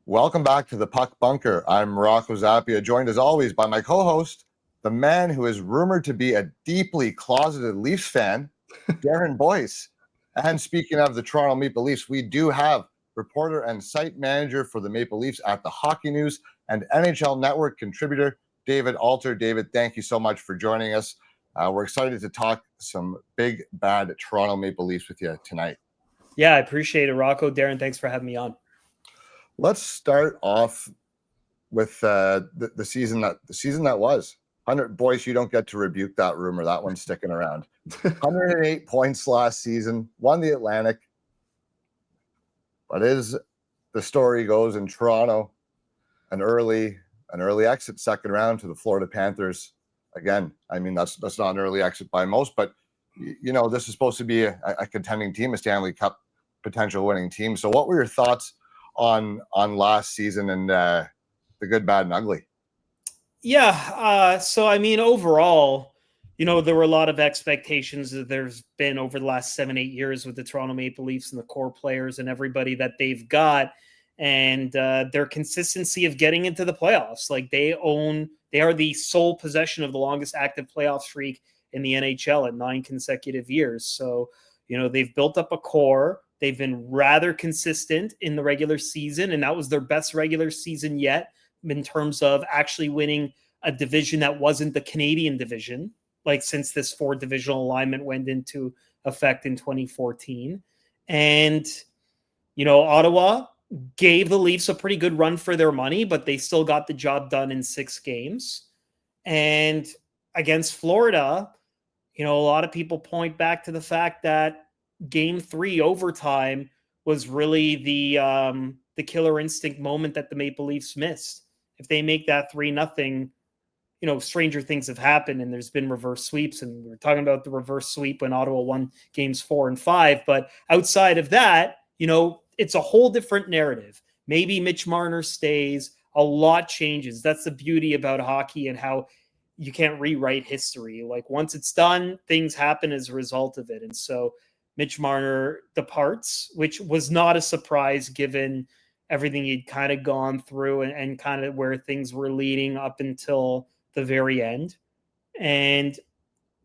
Welcome back to the Puck Bunker. I'm Rocco Zappia, joined as always by my co-host, the man who is rumored to be a deeply closeted Leafs fan, Darren Boyce. And speaking of the Toronto Maple Leafs, we do have reporter and site manager for the Maple Leafs at the Hockey News and NHL Network contributor, David Alter. David, thank you so much for joining us. We're excited to talk some big, bad Toronto Maple Leafs with you tonight. Yeah, I appreciate it, Rocco. Darren, thanks for having me on. Let's start off with the season that was. 100 Boyce, you don't get to rebuke that rumor. That one's sticking around. 108 points last season, won the Atlantic. But as the story goes in Toronto, an early exit second round to the Florida Panthers. Again, I mean that's not an early exit by most, but you know this is supposed to be a contending team, a Stanley Cup potential winning team. So, what were your thoughts on last season and the good, bad, and ugly? Yeah. So, I mean, overall, there were a lot of expectations that there's been over the last 7-8 years with the Toronto Maple Leafs and the core players and everybody that they've got, and their consistency of getting into the playoffs. Like they are the sole possession of the longest active playoff streak in the NHL at 9 consecutive years. So, they've built up a core. They've been rather consistent in the regular season, and that was their best regular season yet in terms of actually winning a division that wasn't the Canadian division, like since this 4-divisional alignment went into effect in 2014. And, Ottawa gave the Leafs a pretty good run for their money, but they still got the job done in 6 games. And against Florida, a lot of people point back to the fact that Game 3 overtime was really the killer instinct moment that the Maple Leafs missed. If they make that 3-0, stranger things have happened, and there's been reverse sweeps, and we're talking about the reverse sweep when Ottawa won games 4 and 5. But outside of that, it's a whole different narrative. Maybe Mitch Marner stays. A lot changes. That's the beauty about hockey and how you can't rewrite history. Like once it's done, things happen as a result of it. And so Mitch Marner departs, which was not a surprise given everything he'd kind of gone through and kind of where things were leading up until the very end. And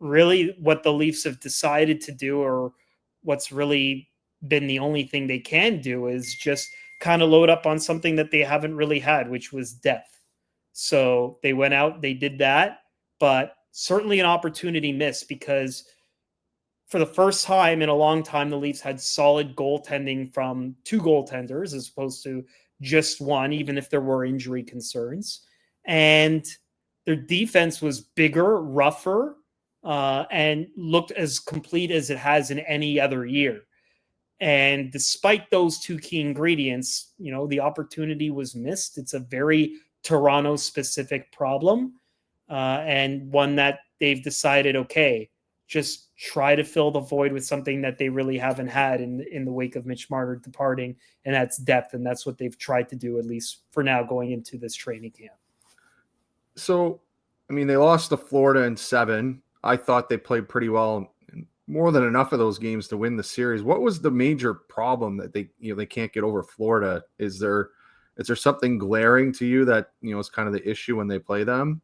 really what the Leafs have decided to do, or what's really been the only thing they can do, is just kind of load up on something that they haven't really had, which was depth. So they went out, they did that, but certainly an opportunity missed because for the first time in a long time, the Leafs had solid goaltending from 2 goaltenders as opposed to just one, even if there were injury concerns. And their defense was bigger, rougher, and looked as complete as it has in any other year. And despite those 2 key ingredients, the opportunity was missed. It's a very Toronto-specific problem, and one that they've decided, okay, just try to fill the void with something that they really haven't had in the wake of Mitch Marner departing, and that's depth, and that's what they've tried to do, at least for now, going into this training camp. So, I mean, they lost to Florida in 7. I thought they played pretty well, more than enough of those games to win the series. What was the major problem that they can't get over Florida? Is there something glaring to you that is kind of the issue when they play them?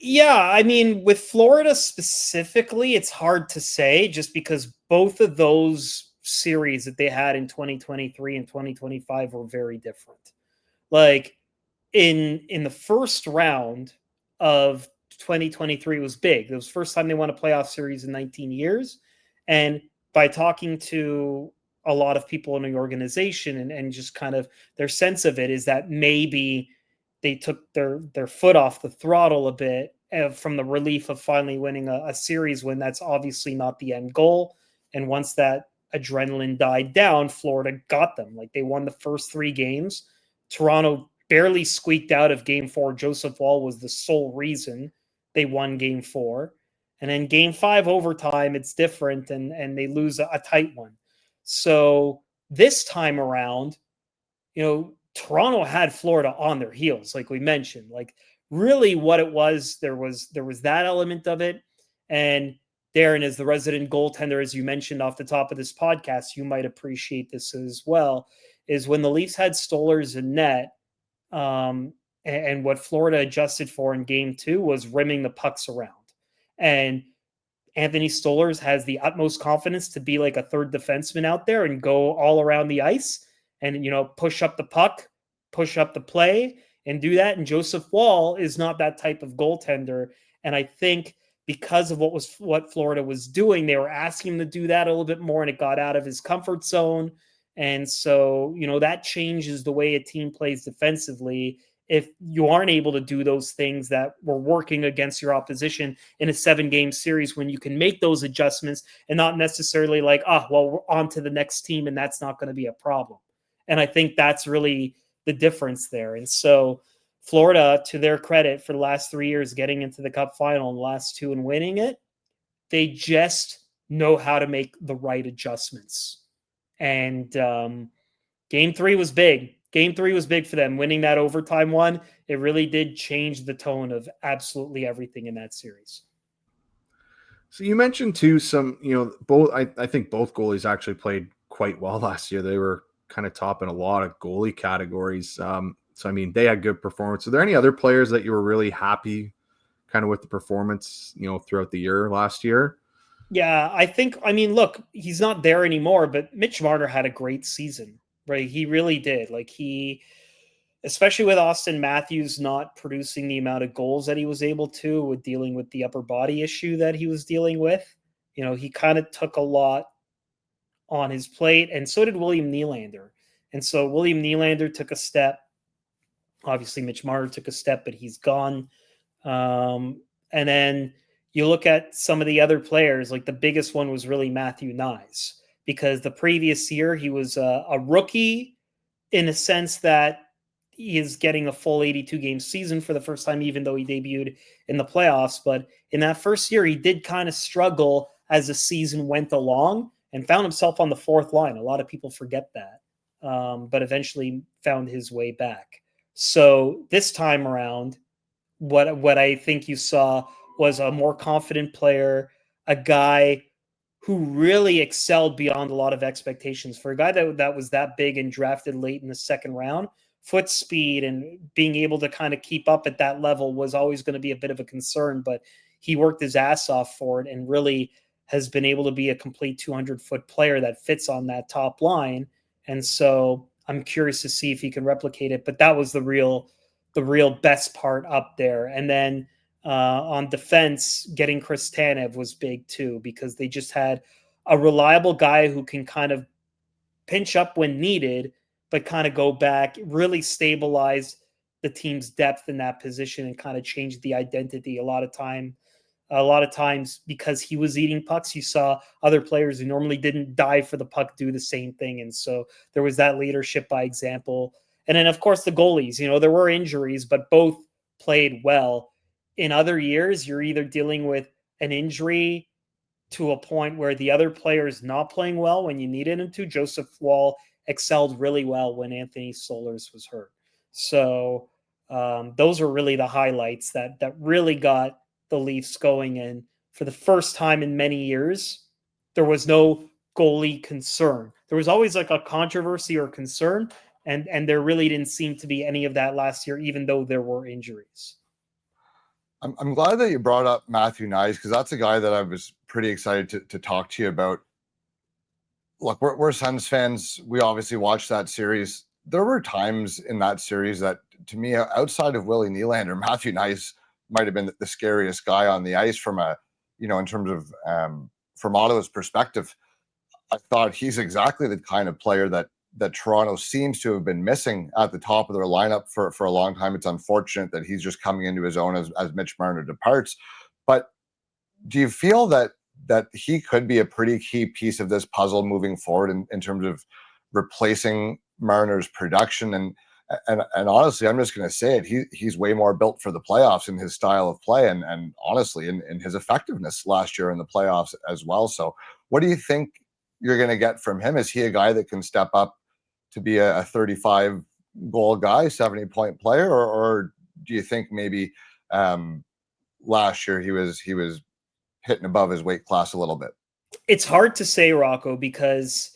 Yeah, I mean, with Florida specifically, it's hard to say just because both of those series that they had in 2023 and 2025 were very different. Like in the first round of 2023 was big. It was the first time they won a playoff series in 19 years. And by talking to a lot of people in the organization and just kind of their sense of it is that maybe they took their foot off the throttle a bit from the relief of finally winning a series when that's obviously not the end goal. And once that adrenaline died down, Florida got them. Like they won the first 3 games. Toronto barely squeaked out of game 4. Joseph Woll was the sole reason they won game 4. And then game 5 overtime, it's different, and they lose a tight one. So this time around, Toronto had Florida on their heels, like we mentioned. Like really what it was, there was that element of it. And Darren, as the resident goaltender, as you mentioned off the top of this podcast, you might appreciate this as well, is when the Leafs had Stolarz in net, and what Florida adjusted for in game 2 was rimming the pucks around. And Anthony Stolarz has the utmost confidence to be like a third defenseman out there and go all around the ice and, push up the puck, push up the play and do that. And Joseph Woll is not that type of goaltender. And I think because of what Florida was doing, they were asking him to do that a little bit more, and it got out of his comfort zone. And so, that changes the way a team plays defensively if you aren't able to do those things that were working against your opposition in a 7-game series, when you can make those adjustments and not necessarily like, we're on to the next team and that's not going to be a problem. And I think that's really the difference there. And so Florida, to their credit, for the last 3 years, getting into the Cup final and the last 2 and winning it, they just know how to make the right adjustments. And game 3 was big. Game 3 was big for them. Winning that overtime one, it really did change the tone of absolutely everything in that series. So you mentioned too some, both. I think both goalies actually played quite well last year. They were kind of top in a lot of goalie categories. So, I mean, they had good performance. Are there any other players that you were really happy kind of with the performance, throughout the year last year? Yeah, look, he's not there anymore, but Mitch Marner had a great season, right? He really did. Especially with Auston Matthews not producing the amount of goals that he was able to, with dealing with the upper body issue that he was dealing with, he kind of took a lot on his plate, and so did William Nylander. And so William Nylander took a step. Obviously, Mitch Marner took a step, but he's gone. And then you look at some of the other players, like the biggest one was really Matthew Knies, because the previous year he was a rookie in a sense that he is getting a full 82-game season for the first time, even though he debuted in the playoffs. But in that first year, he did kind of struggle as the season went along and found himself on the 4th line. A lot of people forget that, but eventually found his way back. So this time around, what I think you saw was a more confident player, a guy who really excelled beyond a lot of expectations. For a guy that was that big and drafted late in the 2nd round, foot speed and being able to kind of keep up at that level was always going to be a bit of a concern, but he worked his ass off for it and really has been able to be a complete 200-foot player that fits on that top line. And so I'm curious to see if he can replicate it, but that was the real best part up there. And then on defense, getting Chris Tanev was big too, because they just had a reliable guy who can kind of pinch up when needed, but kind of go back, really stabilize the team's depth in that position and kind of change the identity. A lot of times, because he was eating pucks, you saw other players who normally didn't dive for the puck do the same thing. And so there was that leadership by example. And then, of course, the goalies, there were injuries, but both played well. In other years, you're either dealing with an injury to a point where the other player is not playing well when you needed him to. Joseph Woll excelled really well when Anthony Stolarz was hurt. So those are really the highlights that really got the Leafs going. And for the first time in many years, there was no goalie concern. There was always like a controversy or concern, and there really didn't seem to be any of that last year, even though there were injuries. I'm glad that you brought up Matthew Knies, because that's a guy that I was pretty excited to talk to you about. Look, we're Sens fans. We obviously watched that series. There were times in that series that, to me, outside of Willie Nylander, Matthew Knies might have been the scariest guy on the ice from in terms of from Ottawa's perspective. I thought he's exactly the kind of player that Toronto seems to have been missing at the top of their lineup for a long time. It's unfortunate that he's just coming into his own as Mitch Marner departs. But do you feel that he could be a pretty key piece of this puzzle moving forward in terms of replacing Marner's production? And honestly, I'm just going to say it. He's way more built for the playoffs in his style of play, and honestly, in his effectiveness last year in the playoffs as well. So what do you think you're going to get from him? Is he a guy that can step up to be a 35 goal guy, 70-point player, or do you think maybe last year he was hitting above his weight class a little bit? It's hard to say, Rocco, because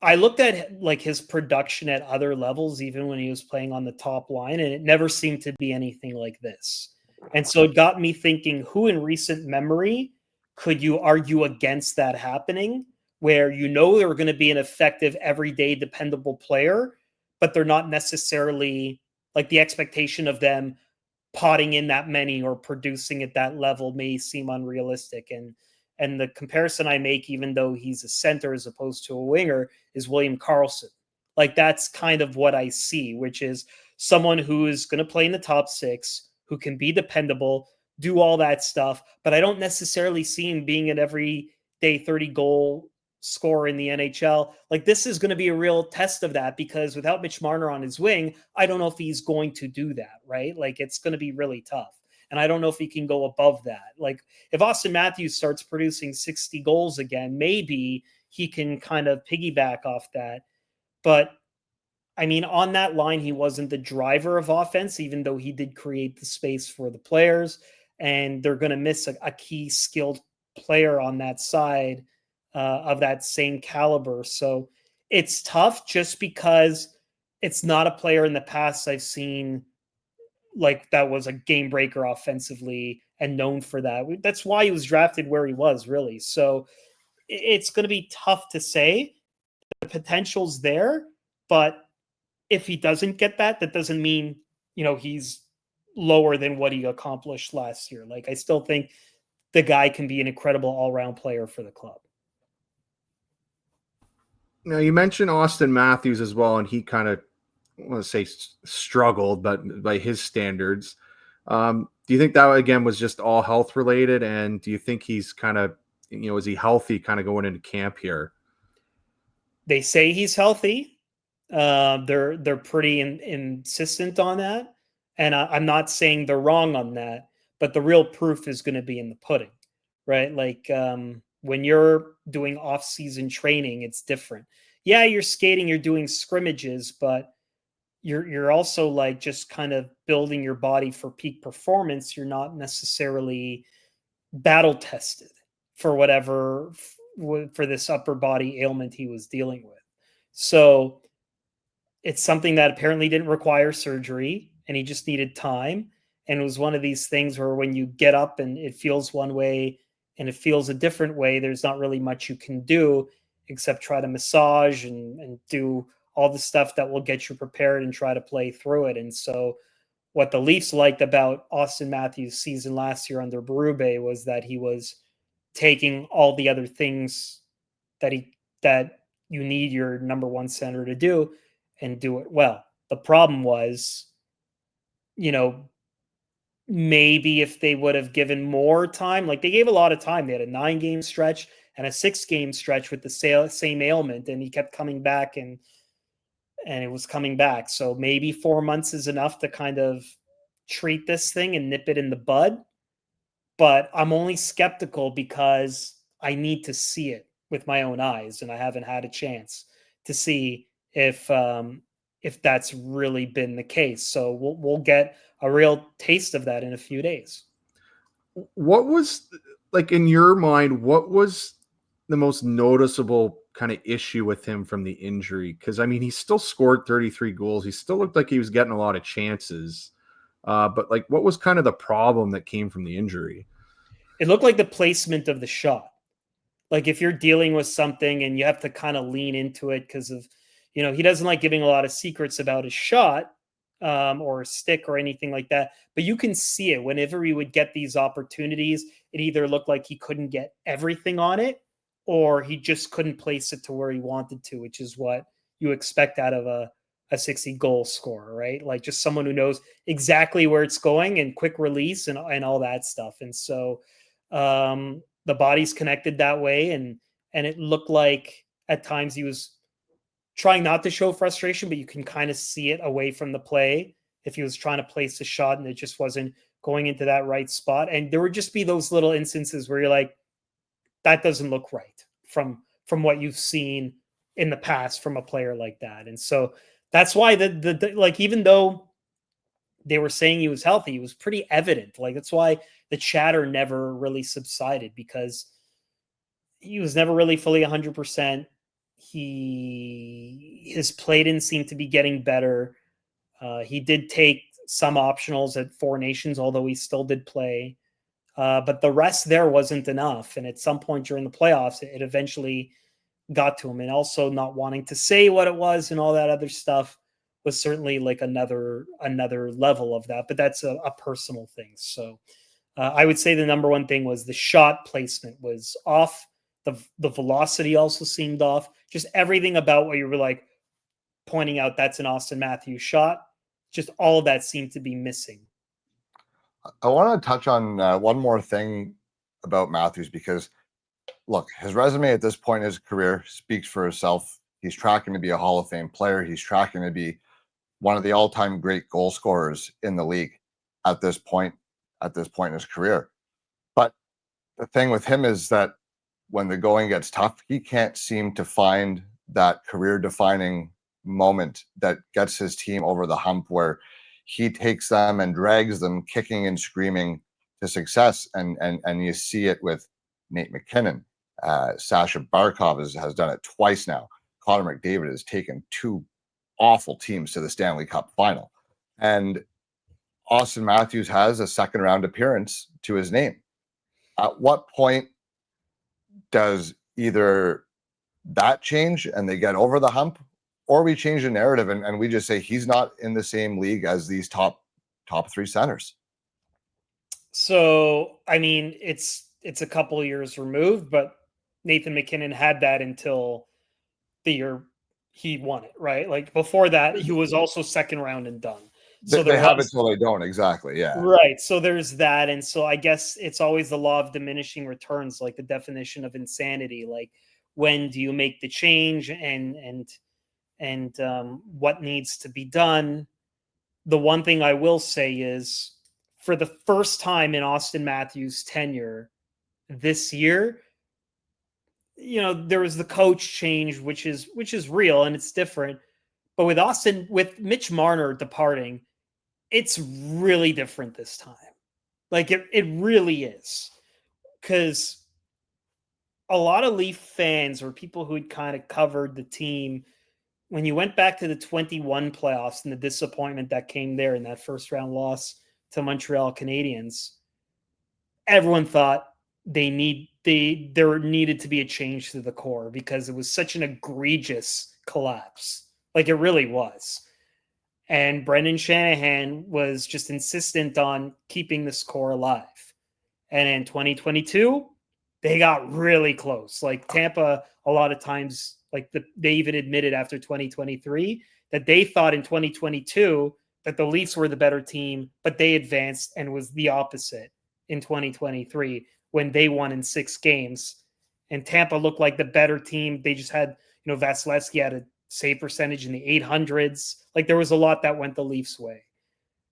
I looked at like his production at other levels, even when he was playing on the top line, and it never seemed to be anything like this. And so it got me thinking, who in recent memory could you argue against that happening, where you know they're going to be an effective, everyday, dependable player, but they're not necessarily like the expectation of them potting in that many or producing at that level may seem unrealistic. And the comparison I make, even though he's a center as opposed to a winger, is William Karlsson. Like that's kind of what I see, which is someone who is going to play in the top six, who can be dependable, do all that stuff. But I don't necessarily see him being an everyday 30-goal scorer in the NHL. Like this is going to be a real test of that, because without Mitch Marner on his wing, I don't know if he's going to do that, right? Like it's going to be really tough. And I don't know if he can go above that. Like if Auston Matthews starts producing 60 goals again, maybe he can kind of piggyback off that. But I mean, on that line, he wasn't the driver of offense, even though he did create the space for the players. And they're going to miss a key skilled player on that side of that same caliber. So it's tough just because it's not a player in the past I've seen like that was a game breaker offensively and known for that. That's why he was drafted where he was, really. So it's going to be tough to say. The potential's there, but if he doesn't get that, that doesn't mean, he's lower than what he accomplished last year. Like I still think the guy can be an incredible all-around player for the club. Now you mentioned Auston Matthews as well, and he kind of, I want to say struggled, but by his standards. Do you think that again was just all health related? And do you think he's kind of, is he healthy kind of going into camp here? They say he's healthy. They're pretty insistent on that. And I'm not saying they're wrong on that, but the real proof is going to be in the pudding, right? Like when you're doing off-season training, it's different. Yeah, you're skating, you're doing scrimmages, but you're also like just kind of building your body for peak performance. You're not necessarily battle tested for whatever for this upper body ailment he was dealing with. So it's something that apparently didn't require surgery, and he just needed time. And it was one of these things where when you get up and it feels one way and it feels a different way, there's not really much you can do except try to massage and do all the stuff that will get you prepared and try to play through it. And so what the Leafs liked about Auston Matthews' season last year under Berube was that he was taking all the other things that you need your number one center to do and do it well. The problem was, maybe if they would have given more time, like they gave a lot of time, they had a 9-game stretch and a 6-game stretch with the same ailment, and he kept coming back and it was coming back. So maybe 4 months is enough to kind of treat this thing and nip it in the bud. But I'm only skeptical because I need to see it with my own eyes, and I haven't had a chance to see if that's really been the case. So we'll get a real taste of that in a few days. What was, like, in your mind, what was the most noticeable kind of issue with him from the injury? Because I mean, he still scored 33 goals. He still looked like he was getting a lot of chances. But like, what was kind of the problem that came from the injury? It looked like the placement of the shot. Like if you're dealing with something and you have to kind of lean into it because of, he doesn't like giving a lot of secrets about his shot or a stick or anything like that. But you can see it whenever he would get these opportunities. It either looked like he couldn't get everything on it, or he just couldn't place it to where he wanted to, which is what you expect out of a 60-goal scorer, right? Like just someone who knows exactly where it's going and quick release and all that stuff. And so the body's connected that way. And it looked like at times he was trying not to show frustration, but you can kind of see it away from the play if he was trying to place a shot and it just wasn't going into that right spot. And there would just be those little instances where you're like, that doesn't look right from what you've seen in the past from a player like that. And so that's why the like, even though they were saying he was healthy, it was pretty evident. Like, that's why the chatter never really subsided because he was never really fully 100%. His play didn't seem to be getting better. He did take some optionals at Four Nations, although he still did play. But the rest there wasn't enough. And at some point during the playoffs, it eventually got to him. And also not wanting to say what it was and all that other stuff was certainly like another level of that. But that's a personal thing. So I would say the number one thing was the shot placement was off. The velocity also seemed off. Just everything about what you were like pointing out, that's an Auston Matthews shot. Just all of that seemed to be missing. I want to touch on one more thing about Matthews because, look, his resume at this point in his career speaks for itself. He's tracking to be a Hall of Fame player. He's tracking to be one of the all-time great goal scorers in the league at this point in his career. But the thing with him is that when the going gets tough, he can't seem to find that career-defining moment that gets his team over the hump where he takes them and drags them kicking and screaming to success. And you see it with Nate McKinnon. Sasha Barkov has done it twice now. Connor McDavid has taken two awful teams to the Stanley Cup final. And Auston Matthews has a second round appearance to his name. At what point does either that change and they get over the hump, or we change the narrative and we just say he's not in the same league as these top three centers? So, I mean, it's a couple of years removed, but Nathan McKinnon had that until the year he won it, right? Like before that, he was also second round and done. So they have it till they don't. Exactly. Yeah. Right. So there's that. And so I guess it's always the law of diminishing returns, like the definition of insanity. Like when do you make the change and what needs to be done? The one thing I will say is for the first time in Auston Matthews' tenure this year, there was the coach change, which is real and it's different. But with Mitch Marner departing, it's really different this time. Like it really is. Because a lot of Leaf fans or people who had kind of covered the team, when you went back to the 21 playoffs and the disappointment that came there in that first round loss to Montreal Canadiens, everyone thought there needed to be a change to the core because it was such an egregious collapse. Like it really was. And Brendan Shanahan was just insistent on keeping this core alive. And in 2022, they got really close. Like Tampa, a lot of times, they even admitted after 2023 that they thought in 2022 that the Leafs were the better team, but they advanced and was the opposite in 2023 when they won in 6 games. And Tampa looked like the better team. They just had, Vasilevsky had a save percentage in the 800s. Like there was a lot that went the Leafs' way.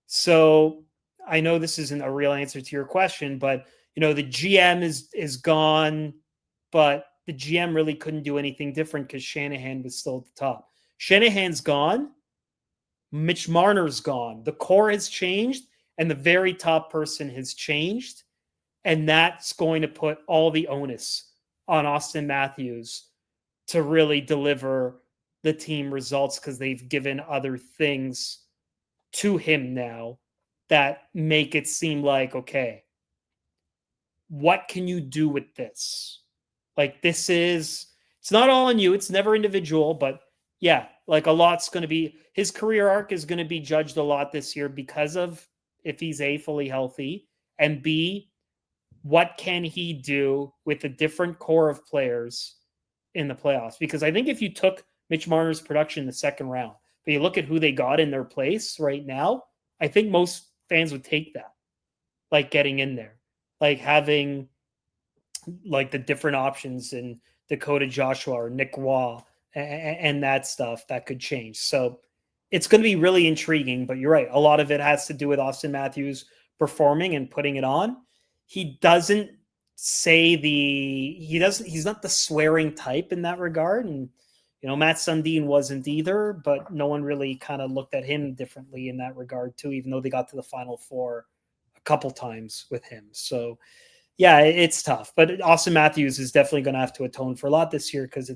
So I know this isn't a real answer to your question, but the GM is gone, but the GM really couldn't do anything different because Shanahan was still at the top. Shanahan's gone. Mitch Marner's gone. The core has changed, and the very top person has changed. And that's going to put all the onus on Auston Matthews to really deliver the team results because they've given other things to him now that make it seem like, okay, what can you do with this? Like it's not all on you. It's never individual, but yeah, like a lot's going to be, his career arc is going to be judged a lot this year because of if he's A, fully healthy, and B, what can he do with a different core of players in the playoffs? Because I think if you took Mitch Marner's production in the second round, but you look at who they got in their place right now, I think most fans would take that, like getting in there, like having like the different options in Dakota Joshua or Nick Waugh and that stuff that could change. So it's going to be really intriguing, but you're right. A lot of it has to do with Auston Matthews performing and putting it on. He doesn't say he's not the swearing type in that regard. And, Matt Sundin wasn't either, but no one really kind of looked at him differently in that regard too, even though they got to the Final Four a couple times with him. So yeah, it's tough. But Auston Matthews is definitely going to have to atone for a lot this year because I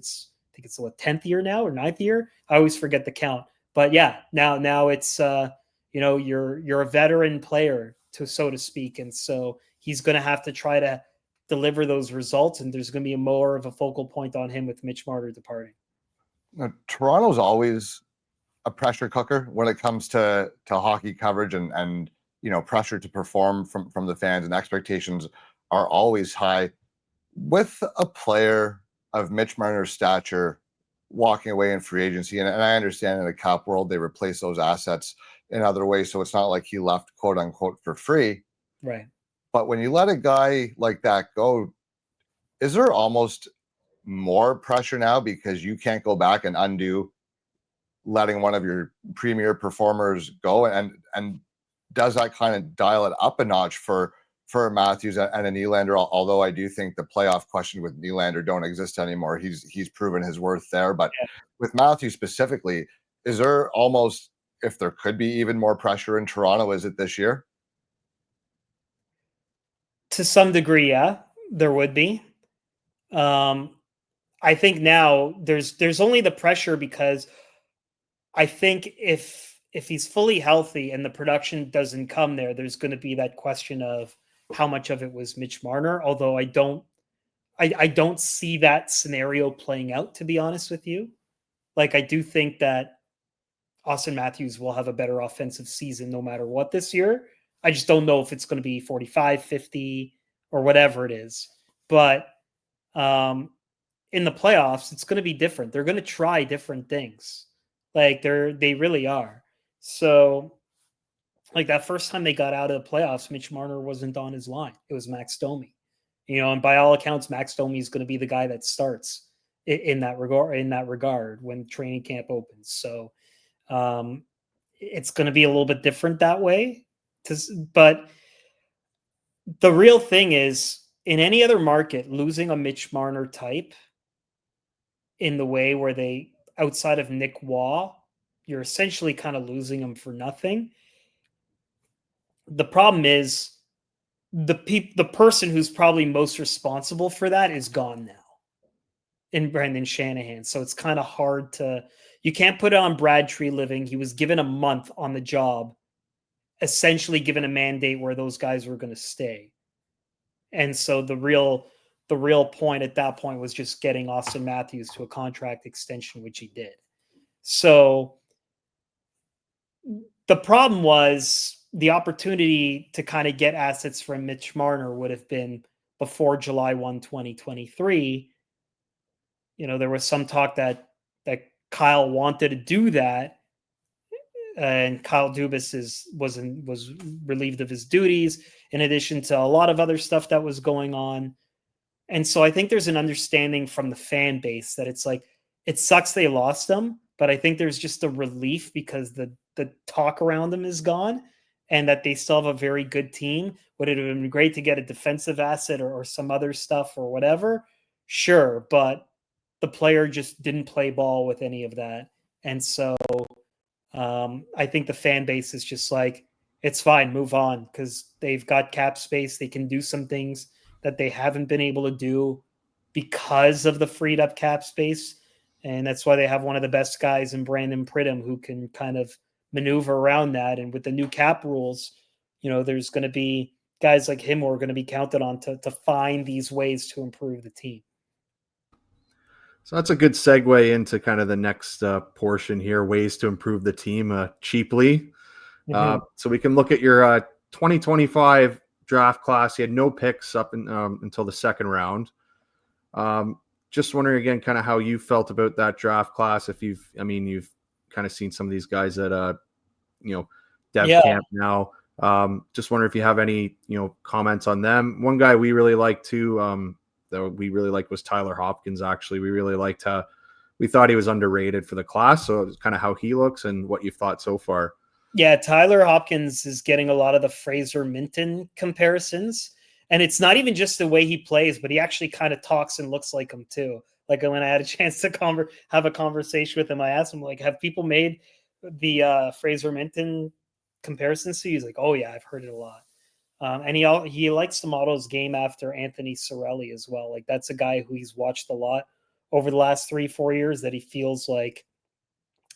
think it's what, 10th year now or 9th year. I always forget the count. But yeah, now it's you're a veteran player, so to speak, and so he's going to have to try to deliver those results, and there's going to be more of a focal point on him with Mitch Marner departing. Now, Toronto's always a pressure cooker when it comes to hockey coverage and pressure to perform from the fans, and expectations are always high. With a player of Mitch Marner's stature walking away in free agency, and I understand in the cap world they replace those assets in other ways, so it's not like he left quote unquote for free. Right. But when you let a guy like that go, is there almost more pressure now because you can't go back and undo letting one of your premier performers go? And does that kind of dial it up a notch for Matthews and a Nylander? Although I do think the playoff question with Nylander don't exist anymore. He's proven his worth there. But with Matthews specifically, is there almost, if there could be even more pressure in Toronto, is it this year? To some degree, yeah, there would be. I think now there's only the pressure because I think if he's fully healthy and the production doesn't come there, there's going to be that question of how much of it was Mitch Marner. Although I don't see that scenario playing out, to be honest with you. Like, I do think that Auston Matthews will have a better offensive season no matter what this year. I just don't know if it's going to be 45, 50, or whatever it is. But in the playoffs, it's going to be different. They're going to try different things. Like, they really are. So, like, that first time they got out of the playoffs, Mitch Marner wasn't on his line. It was Max Domi. And by all accounts, Max Domi is going to be the guy that starts in that regard when training camp opens. So it's going to be a little bit different that way. But the real thing is, in any other market, losing a Mitch Marner type in the way where they, outside of Nick Waugh, you're essentially kind of losing them for nothing. The problem is the person who's probably most responsible for that is gone now in Brendan Shanahan. So it's kind of hard you can't put it on Brad Treliving. He was given a month on the job, essentially given a mandate where those guys were going to stay. And so the real point at that point was just getting Auston Matthews to a contract extension, which he did. So the problem was the opportunity to kind of get assets from Mitch Marner would have been before July 1, 2023. There was some talk that Kyle wanted to do that, and Kyle Dubas was relieved of his duties, in addition to a lot of other stuff that was going on. And so I think there's an understanding from the fan base that it's like, it sucks they lost him, but I think there's just a relief because the talk around them is gone, and that they still have a very good team. Would it have been great to get a defensive asset or some other stuff or whatever? Sure, but the player just didn't play ball with any of that. And so I think the fan base is just like, it's fine, move on, because they've got cap space. They can do some things that they haven't been able to do because of the freed up cap space. And that's why they have one of the best guys in Brandon Pridham who can kind of maneuver around that. And with the new cap rules, there's going to be guys like him who are going to be counted on to find these ways to improve the team. So that's a good segue into kind of the next portion here, ways to improve the team cheaply. Mm-hmm. So we can look at your 2025 draft class. You had no picks up until the second round. Just wondering again, kind of how you felt about that draft class. If you've kind of seen some of these guys at dev camp now. Just wondering if you have any comments on them. One guy we really like too, that we really liked was Tyler Hopkins. Actually, we really liked we thought he was underrated for the class. So it was kind of how he looks and what you've thought so far. Yeah, Tyler Hopkins is getting a lot of the Fraser Minton comparisons. And it's not even just the way he plays, but he actually kind of talks and looks like him too. Like, when I had a chance to have a conversation with him, I asked him, like, have people made the Fraser Minton comparisons to you? He's like, oh yeah, I've heard it a lot. And he likes to model his game after Anthony Cirelli as well. Like that's a guy who he's watched a lot over the last 3-4 years that he feels like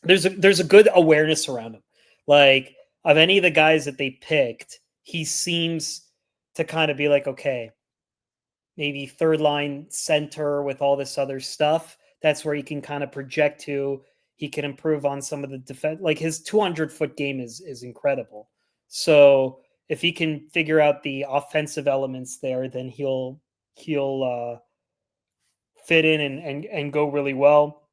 there's a good awareness around him. Like of any of the guys that they picked, he seems to kind of be like, okay, maybe third line center with all this other stuff. That's where he can kind of project to. He can improve on some of the defense. Like his 200-foot game is incredible. So if he can figure out the offensive elements there, then he'll fit in and go really well.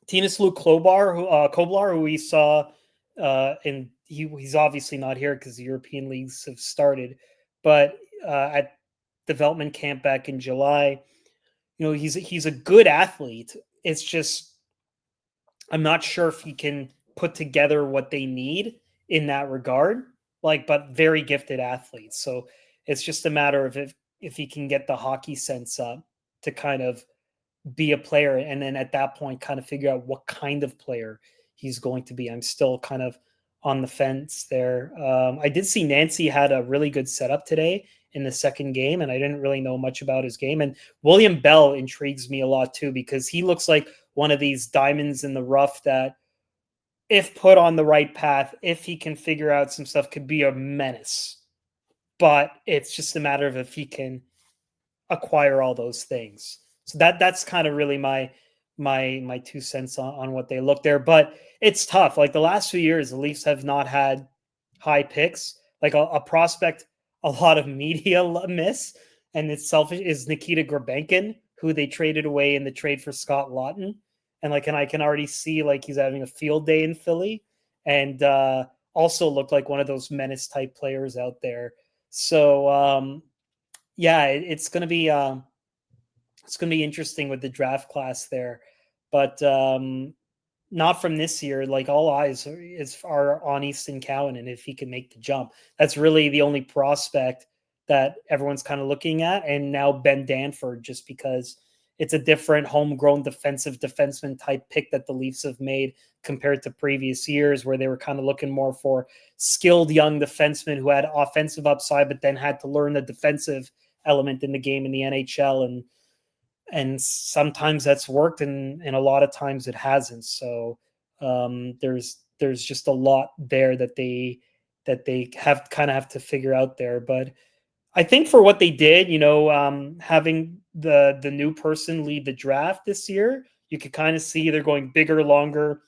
Tinas Luke Koblar, who we saw, and he's obviously not here because the European leagues have started, but at development camp back in July, he's a good athlete. It's just I'm not sure if he can put together what they need in that regard. But very gifted athletes. So it's just a matter of if he can get the hockey sense up to kind of be a player, and then at that point kind of figure out what kind of player he's going to be. I'm still kind of on the fence there. I did see Nancy had a really good setup today in the second game, and I didn't really know much about his game. And William Bell intrigues me a lot too, because he looks like one of these diamonds in the rough that if put on the right path, if he can figure out some stuff, could be a menace. But it's just a matter of if he can acquire all those things. So that's kind of really my 2 cents on what they look there. But it's tough. Like the last few years, the Leafs have not had high picks. Like a prospect a lot of media miss, and it's selfish, is Nikita Grabenkin, who they traded away in the trade for Scott Laughton. And I can already see like he's having a field day in Philly, and also looked like one of those menace type players out there. So it's going to be interesting with the draft class there, but not from this year. Like all eyes are on Easton Cowan, and if he can make the jump, that's really the only prospect that everyone's kind of looking at. And now Ben Danford, just because it's a different homegrown defenseman type pick that the Leafs have made compared to previous years, where they were kind of looking more for skilled young defensemen who had offensive upside, but then had to learn the defensive element in the game in the NHL. And sometimes that's worked, and a lot of times it hasn't. So there's just a lot there that they have to figure out there. But I think for what they did, having the new person lead the draft this year, you could kind of see they're going bigger, longer,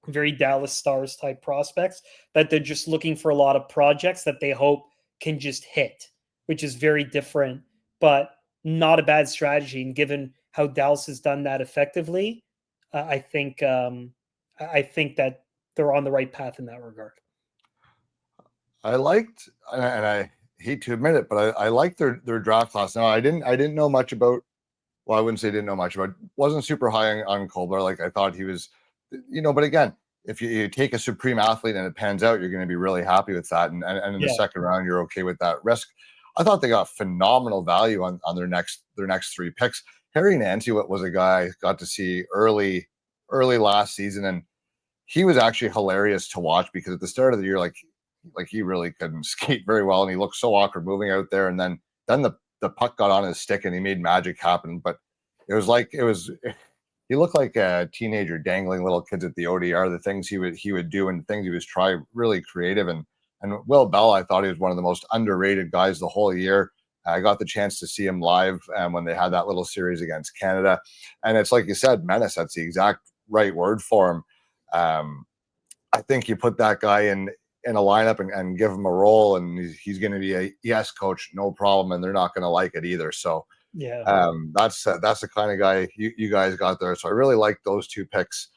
very Dallas Stars type prospects, but they're just looking for a lot of projects that they hope can just hit, which is very different, but not a bad strategy. And given how Dallas has done that effectively, I think that they're on the right path in that regard. I liked, and I hate to admit it, but I liked their draft class. Now I didn't know much about. Well, I wouldn't say didn't know much about. Wasn't super high on Koblar. Like I thought he was, But again, if you take a supreme athlete and it pans out, you're going to be really happy with that. And in the second round, you're okay with that risk. I thought they got phenomenal value on their next 3 picks. Harry Nancy was a guy I got to see early last season, and he was actually hilarious to watch because at the start of the year, like he really couldn't skate very well, and he looked so awkward moving out there. And then the puck got on his stick and he made magic happen. But he looked like a teenager dangling little kids at the ODR, the things he would do and things he was trying, really creative. And Will Bell, I thought he was one of the most underrated guys the whole year. I got the chance to see him live when they had that little series against Canada. And it's like you said, menace, that's the exact right word for him. I think you put that guy in a lineup and give him a role, and he's going to be a yes coach, no problem, and they're not going to like it either. So that's the kind of guy you guys got there. So I really like those 2 picks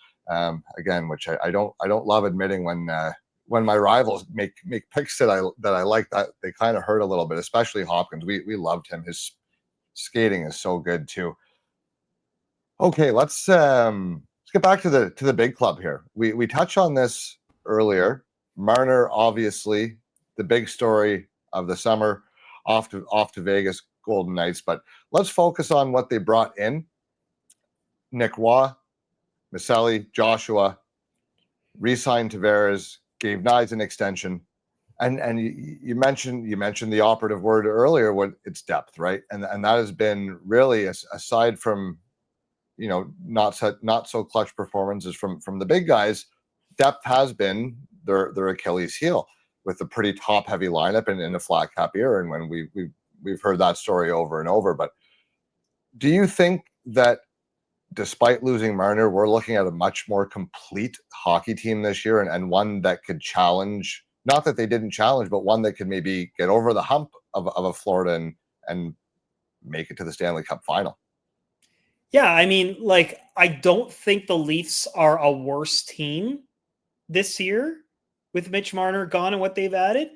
again, which I don't love admitting when my rivals make picks that I like, that they kind of hurt a little bit, especially Hopkins. We loved him. His skating is so good too. Okay, let's get back to the big club here. We touched on this earlier. Marner, obviously the big story of the summer, off to Vegas Golden Knights. But let's focus on what they brought in. Nick Waugh, Maselli, Joshua, re-signed Tavares, gave Knies an extension, And you mentioned the operative word earlier. What it's depth, right? And that has been really, aside from not so clutch performances from the big guys, depth has been their Achilles heel with a pretty top heavy lineup and in a flat cap era. And when we've heard that story over and over. But do you think that despite losing Marner, we're looking at a much more complete hockey team this year and one that could challenge, not that they didn't challenge, but one that could maybe get over the hump of a Florida and make it to the Stanley Cup final? Yeah, I mean, like, I don't think the Leafs are a worse team this year with Mitch Marner gone and what they've added.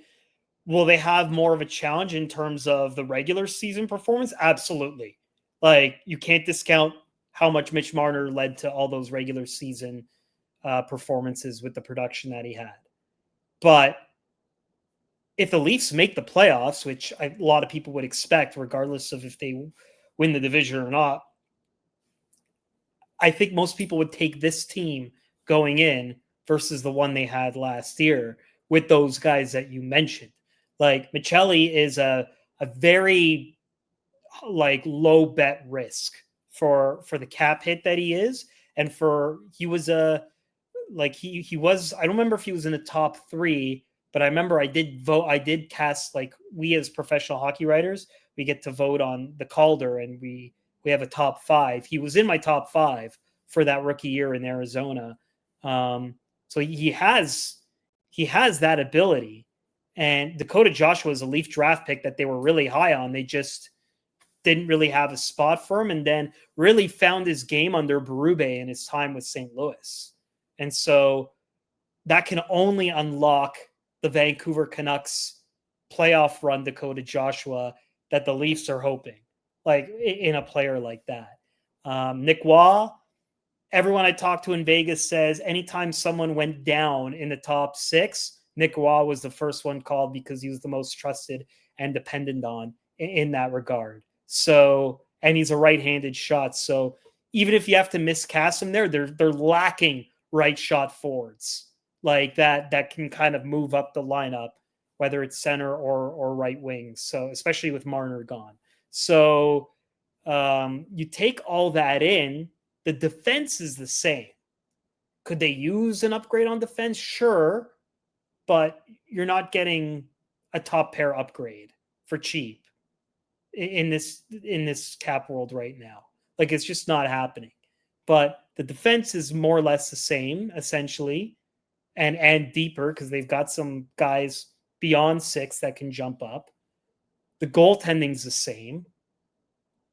Will they have more of a challenge in terms of the regular season performance? Absolutely. Like, you can't discount how much Mitch Marner led to all those regular season performances with the production that he had. But if the Leafs make the playoffs, which a lot of people would expect, regardless of if they win the division or not, I think most people would take this team going in versus the one they had last year with those guys that you mentioned. Like, Michelli is a very like low bet risk for the cap hit that he is, and he was I don't remember if he was in the top 3, but I remember I did cast, like, we as professional hockey writers, we get to vote on the Calder, and we have a top 5. He was in my top 5 for that rookie year in Arizona. So he has that ability. And Dakota Joshua is a Leaf draft pick that they were really high on. They just didn't really have a spot for him, and then really found his game under Berube in his time with St. Louis. And so that can only unlock the Vancouver Canucks playoff run, Dakota Joshua, that the Leafs are hoping, like, in a player like that. Nick Waugh, everyone I talked to in Vegas says anytime someone went down in the top 6, Nick Waugh was the first one called because he was the most trusted and dependent on in that regard. So, and he's a right-handed shot. So even if you have to miscast him there, they're lacking right shot forwards like that can kind of move up the lineup, whether it's center or right wing. So especially with Marner gone. So you take all that in, the defense is the same. Could they use an upgrade on defense? Sure, but you're not getting a top pair upgrade for cheap in this cap world right now. Like, it's just not happening. But the defense is more or less the same, essentially, and deeper because they've got some guys beyond 6 that can jump up. The goaltending's the same.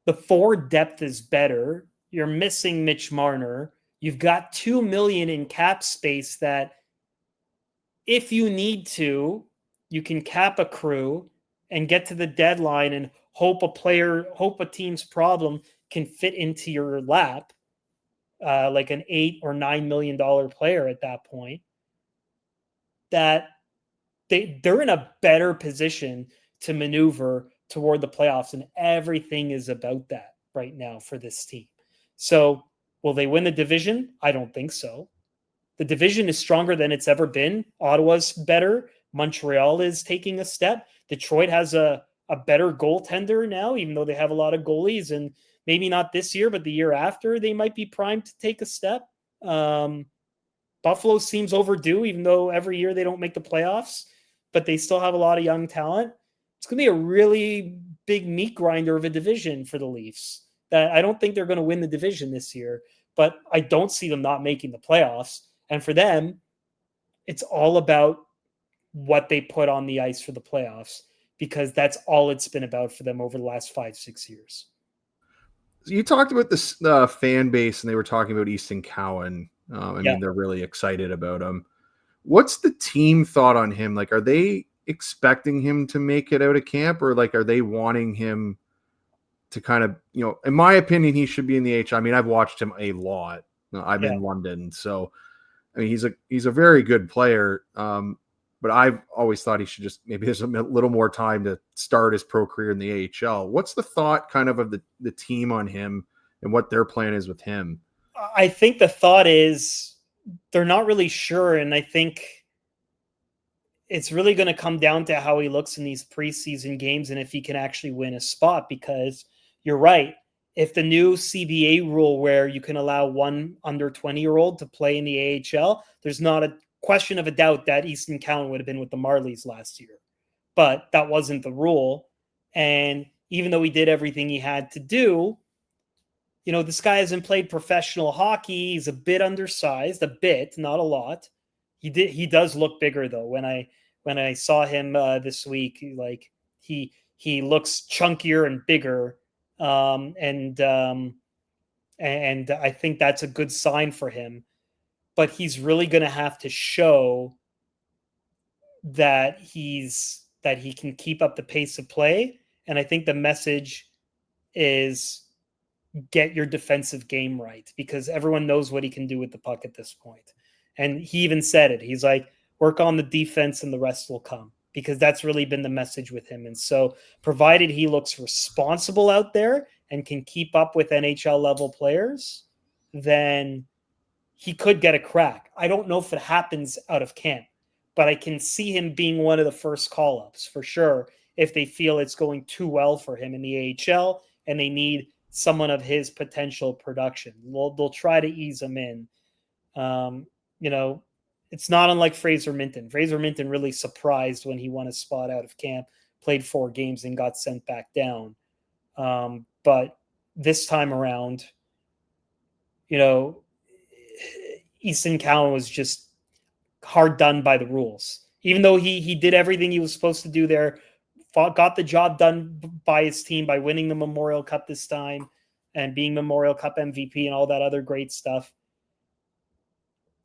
The forward depth is better. You're missing Mitch Marner. You've got $2 million in cap space that, if you need to, you can cap a crew and get to the deadline and hope a team's problem can fit into your lap, like an $8 or $9 million player at that point. That they're in a better position to maneuver toward the playoffs, and everything is about that right now for this team. So, will they win the division? I don't think so. The division is stronger than it's ever been. Ottawa's better. Montreal is taking a step. Detroit has a better goaltender now, even though they have a lot of goalies, and maybe not this year, but the year after, they might be primed to take a step. Buffalo seems overdue, even though every year they don't make the playoffs, but they still have a lot of young talent. It's going to be a really big meat grinder of a division for the Leafs. That I don't think they're going to win the division this year, but I don't see them not making the playoffs. And for them, it's all about what they put on the ice for the playoffs, because that's all it's been about for them over the last 5-6 years. You talked about this fan base, and they were talking about Easton Cowan. I mean, they're really excited about him. What's the team thought on him? Like, are they expecting him to make it out of camp, or like, are they wanting him to kind of, in my opinion, he should be in the H. I mean, I've watched him a lot. I'm in London, so I mean, he's a very good player. But I've always thought he should just, maybe there's a little more time to start his pro career in the AHL. What's the thought kind of the team on him and what their plan is with him? I think the thought is they're not really sure. And I think it's really going to come down to how he looks in these preseason games and if he can actually win a spot, because you're right. If the new CBA rule where you can allow one under 20-year-old to play in the AHL, there's not a question of a doubt that Easton Cowan would have been with the Marlies last year. But that wasn't the rule. And even though he did everything he had to do, this guy hasn't played professional hockey. He's a bit undersized, a bit, not a lot. He does look bigger though. When I saw him this week, like he looks chunkier and bigger. And I think that's a good sign for him. But he's really going to have to show that he can keep up the pace of play. And I think the message is get your defensive game right, because everyone knows what he can do with the puck at this point. And he even said it. He's like, work on the defense and the rest will come, because that's really been the message with him. And so provided he looks responsible out there and can keep up with NHL level players, then he could get a crack. I don't know if it happens out of camp, but I can see him being one of the first call-ups for sure if they feel it's going too well for him in the AHL and they need someone of his potential production. They'll try to ease him in. It's not unlike Fraser Minton. Fraser Minton really surprised when he won a spot out of camp, played 4 games and got sent back down. But this time around, Easton Cowan was just hard done by the rules. Even though he did everything he was supposed to do there, got the job done by his team by winning the Memorial Cup this time and being Memorial Cup MVP and all that other great stuff.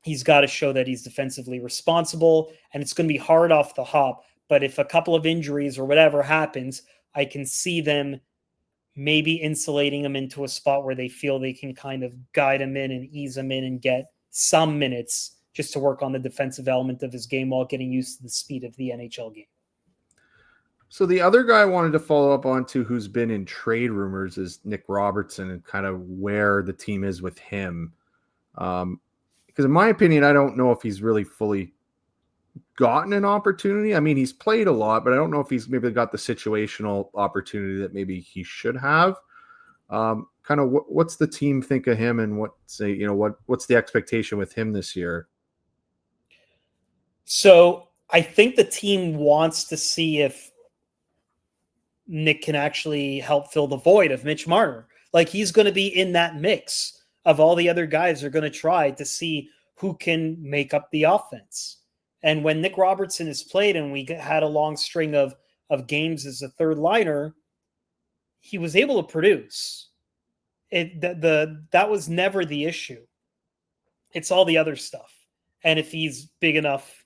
He's got to show that he's defensively responsible, and it's going to be hard off the hop. But if a couple of injuries or whatever happens, I can see them maybe insulating him into a spot where they feel they can kind of guide him in and ease him in and get some minutes just to work on the defensive element of his game while getting used to the speed of the NHL game. So the other guy I wanted to follow up on to who's been in trade rumors is Nick Robertson, and kind of where the team is with him. Because in my opinion, I don't know if he's really fully gotten an opportunity. I mean, he's played a lot, but I don't know if he's maybe got the situational opportunity that maybe he should have. Kind of what's the team think of him, and what's the expectation with him this year? So I think the team wants to see if Nick can actually help fill the void of Mitch Marner. Like, he's going to be in that mix of all the other guys are going to try to see who can make up the offense. And when Nick Robertson has played and we had a long string of games as a third liner, he was able to produce. That was never the issue. It's all the other stuff. And if he's big enough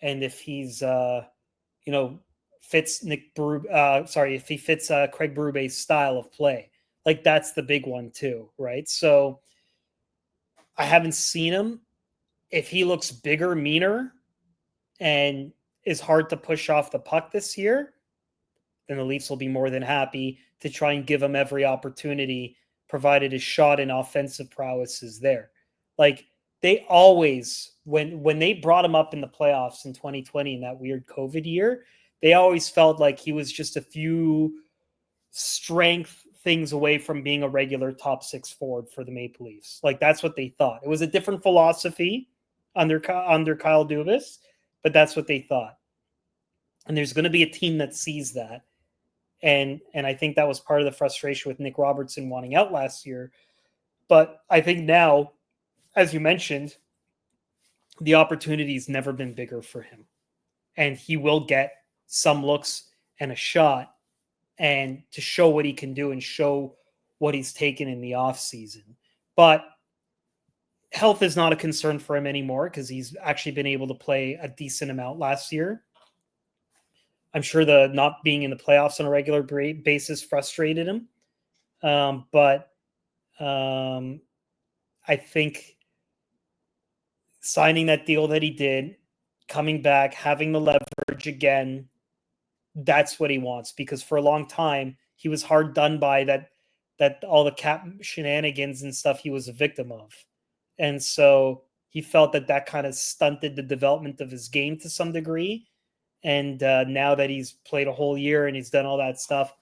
and if he's, fits Nick Berube, if he fits Craig Berube's style of play, like that's the big one too, right? So I haven't seen him. If he looks bigger, meaner, and is hard to push off the puck this year, then the Leafs will be more than happy to try and give him every opportunity, provided his shot and offensive prowess is there. Like, they always, when they brought him up in the playoffs in 2020 in that weird COVID year, they always felt like he was just a few strength things away from being a regular top 6 forward for the Maple Leafs. Like, that's what they thought. It was a different philosophy under Kyle Dubas, but that's what they thought. And there's going to be a team that sees that. And I think that was part of the frustration with Nick Robertson wanting out last year. But I think now, as you mentioned, the opportunity's never been bigger for him. And he will get some looks and a shot, and to show what he can do and show what he's taken in the offseason. But health is not a concern for him anymore because he's actually been able to play a decent amount last year. I'm sure the not being in the playoffs on a regular basis frustrated him. But I think signing that deal that he did, coming back, having the leverage again, that's what he wants, because for a long time he was hard done by that all the cap shenanigans and stuff he was a victim of. And so he felt that kind of stunted the development of his game to some degree. And now that he's played a whole year and he's done all that stuff,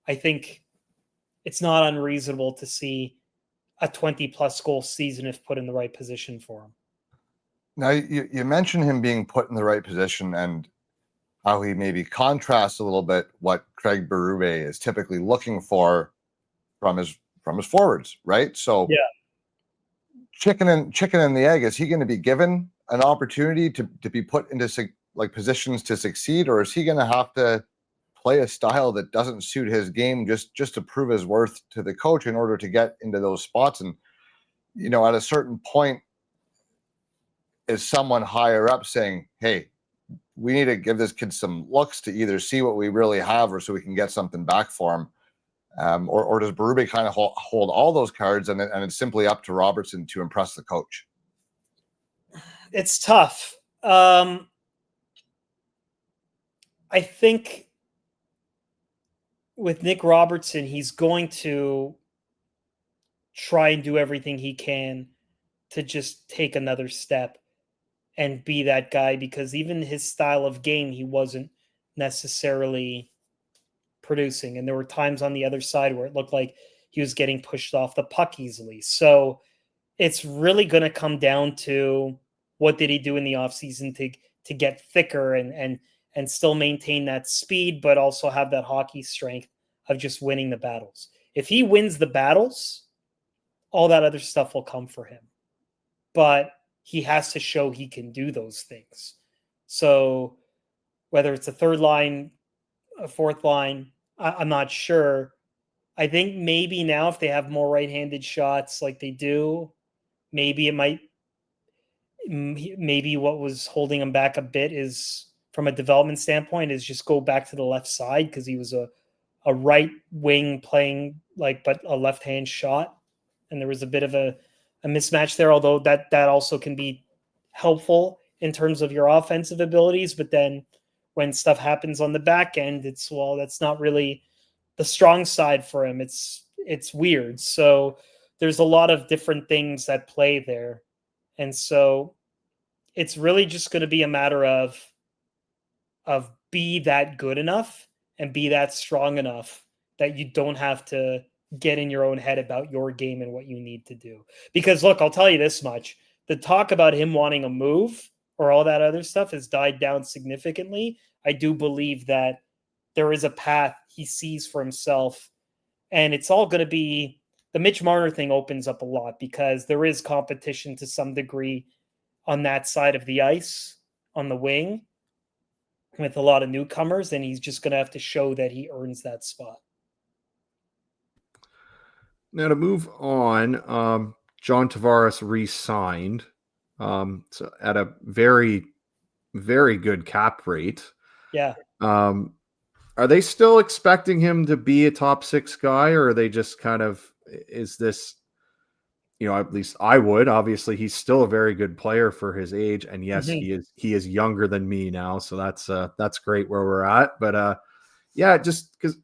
I think it's not unreasonable to see a 20-plus goal season if put in the right position for him. Now, you mentioned him being put in the right position and how he maybe contrasts a little bit what Craig Berube is typically looking for from his forwards, right? So, yeah, chicken and the egg. Is he going to be given an opportunity to be put into positions to succeed, or is he going to have to play a style that doesn't suit his game just to prove his worth to the coach in order to get into those spots? And at a certain point, is someone higher up saying, hey, we need to give this kid some looks to either see what we really have or so we can get something back for him? Or does Berube kind of hold all those cards and it's simply up to Robertson to impress the coach? It's tough. I think with Nick Robertson, he's going to try and do everything he can to just take another step and be that guy, because even his style of game, he wasn't necessarily producing. And there were times on the other side where it looked like he was getting pushed off the puck easily. So it's really going to come down to what did he do in the offseason to get thicker and still maintain that speed, but also have that hockey strength of just winning the battles. If he wins the battles, all that other stuff will come for him. But he has to show he can do those things. So whether it's a third line, a fourth line, I'm not sure. I think maybe now if they have more right-handed shots like they do, maybe what was holding him back a bit is, from a development standpoint, is just go back to the left side, because he was a right wing playing but a left-hand shot. And there was a bit of a mismatch there, although that also can be helpful in terms of your offensive abilities. But then when stuff happens on the back end, that's not really the strong side for him. It's weird. So there's a lot of different things that play there. And so it's really just going to be a matter of be that good enough and be that strong enough that you don't have to get in your own head about your game and what you need to do. Because look, I'll tell you this much. The talk about him wanting a move or all that other stuff has died down significantly. I do believe that there is a path he sees for himself. And it's all going to be, the Mitch Marner thing opens up a lot, because there is competition to some degree on that side of the ice, on the wing, with a lot of newcomers. And he's just going to have to show that he earns that spot. Now to move on, John Tavares re-signed so at a very, very good cap rate. Yeah. Are they still expecting him to be a top six guy, or are they just kind of, is this, at least I would, obviously he's still a very good player for his age. And yes, he is younger than me now. So that's great where we're at. But yeah, just because,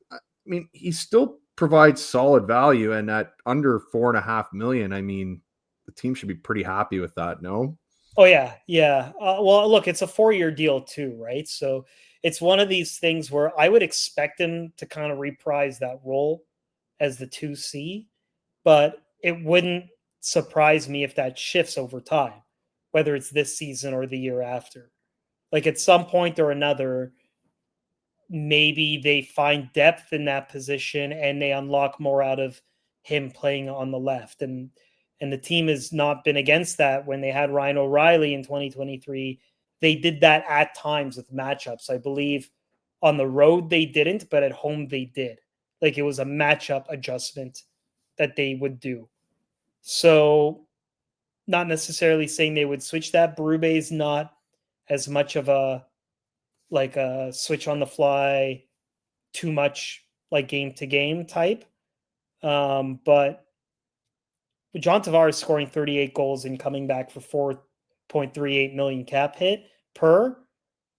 he still provides solid value, and at under $4.5 million, the team should be pretty happy with that. No? Oh yeah. Yeah. Well, look, it's a 4-year deal too, right? So it's one of these things where I would expect him to kind of reprise that role as the 2C, but it wouldn't surprise me if that shifts over time, whether it's this season or the year after. Like at some point or another, maybe they find depth in that position and they unlock more out of him playing on the left. And the team has not been against that. When they had Ryan O'Reilly in 2023, they did that at times with matchups. I believe on the road they didn't, but at home they did. Like it was a matchup adjustment that they would do. So not necessarily saying they would switch that. Berube is not as much of a switch on the fly, too much like game to game type. But John Tavares scoring 38 goals and coming back for $4.38 million cap hit per,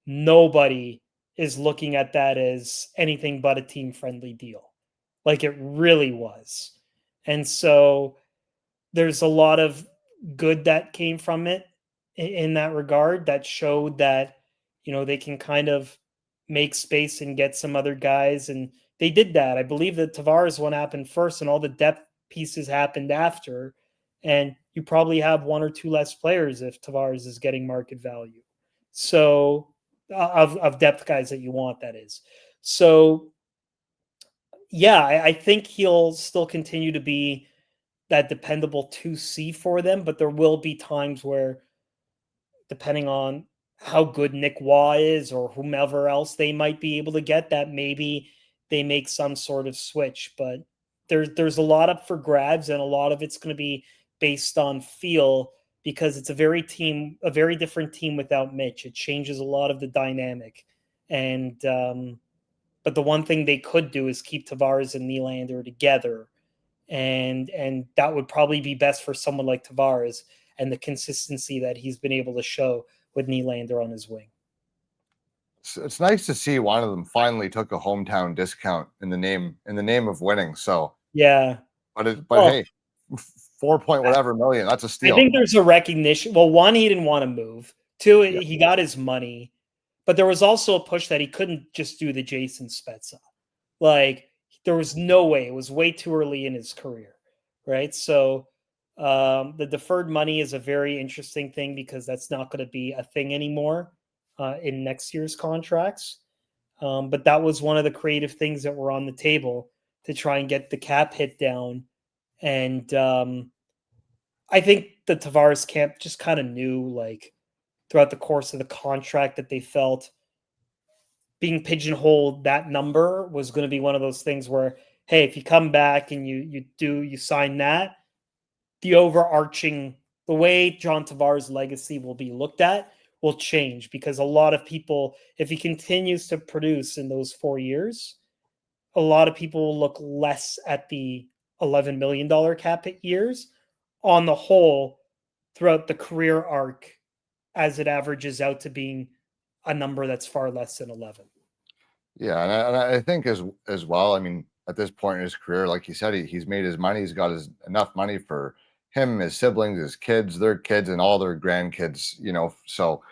nobody is looking at that as anything but a team friendly deal. Like it really was. And so there's a lot of good that came from it in that regard, that showed that, they can kind of make space and get some other guys. And they did that. I believe that Tavares one happened first and all the depth pieces happened after. And you probably have one or two less players if Tavares is getting market value. So of depth guys that you want, that is. So yeah, I think he'll still continue to be that dependable 2C for them, but there will be times where, depending on how good Nick Waugh is or whomever else they might be able to get, that maybe they make some sort of switch. But there's a lot up for grabs, and a lot of it's going to be based on feel, because it's a very different team without Mitch. It changes a lot of the dynamic. And but the one thing they could do is keep Tavares and Nylander together. And that would probably be best for someone like Tavares and the consistency that he's been able to show with Nylander on his wing. It's nice to see one of them finally took a hometown discount in the name of winning. So yeah, hey, 4 point whatever million, that's a steal. I think there's a recognition. Well, one, he didn't want to move. Two, he got his money, but there was also a push that he couldn't just do the Jason Spezza. Like, there was no way. It was way too early in his career, right? So the deferred money is a very interesting thing, because that's not going to be a thing anymore in next year's contracts. But that was one of the creative things that were on the table to try and get the cap hit down. And I think the Tavares camp just kind of knew, like, throughout the course of the contract, that they felt being pigeonholed that number was going to be one of those things where, hey, if you come back and you sign that, the overarching, the way John Tavares' legacy will be looked at will change, because a lot of people, if he continues to produce in those 4 years, a lot of people will look less at the $11 million cap hit years on the whole throughout the career arc, as it averages out to being a number that's far less than 11. Yeah, and I think as well, I mean, at this point in his career, like you said, he's made his money. He's got enough money for him, his siblings, his kids, their kids, and all their grandkids, so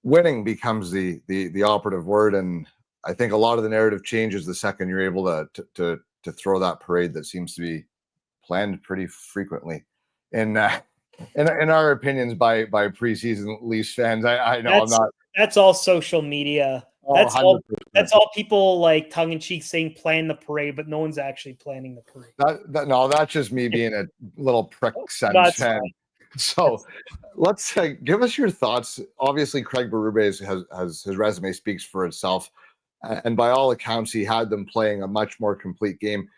winning becomes the operative word. And I think a lot of the narrative changes the second you're able to throw that parade that seems to be planned pretty frequently in our opinions by preseason Leafs fans. I know that's all social media. That's all people like tongue in cheek saying plan the parade, but no one's actually planning the parade. That's just me being a little prick Sens fan. Fine. So let's give us your thoughts. Obviously, Craig Berube has his resume speaks for itself, and by all accounts, he had them playing a much more complete game.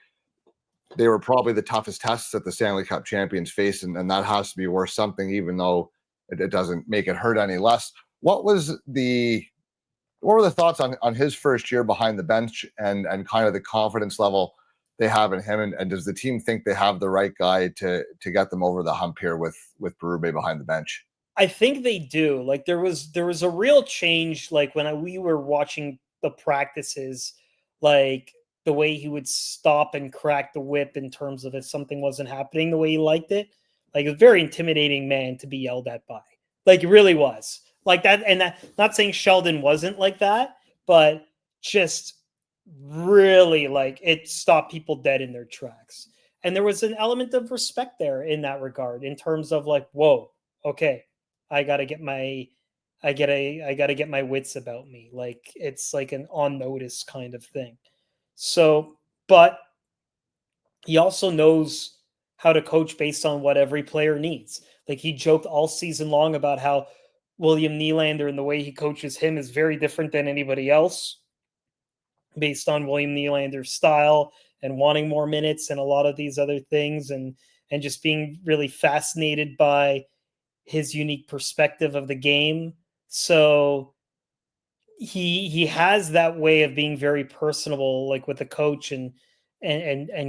They were probably the toughest tests that the Stanley Cup champions face, and that has to be worth something, even though it doesn't make it hurt any less. What were the thoughts on his first year behind the bench and kind of the confidence level they have in him? And does the team think they have the right guy to get them over the hump here with Berube behind the bench? I think they do. Like, there was a real change. Like, when we were watching the practices, like the way he would stop and crack the whip in terms of if something wasn't happening the way he liked it. Like, a very intimidating man to be yelled at by. Like, it really was. Like that, and that, not saying Sheldon wasn't like that, but just really, like, it stopped people dead in their tracks. And there was an element of respect there in that regard, in terms of like, whoa, okay, I gotta get my wits about me. Like, it's like an on notice kind of thing. So, but he also knows how to coach based on what every player needs. Like, he joked all season long about how William Nylander and the way he coaches him is very different than anybody else, based on William Nylander's style and wanting more minutes and a lot of these other things, and just being really fascinated by his unique perspective of the game. So he has that way of being very personable, like with the coach, and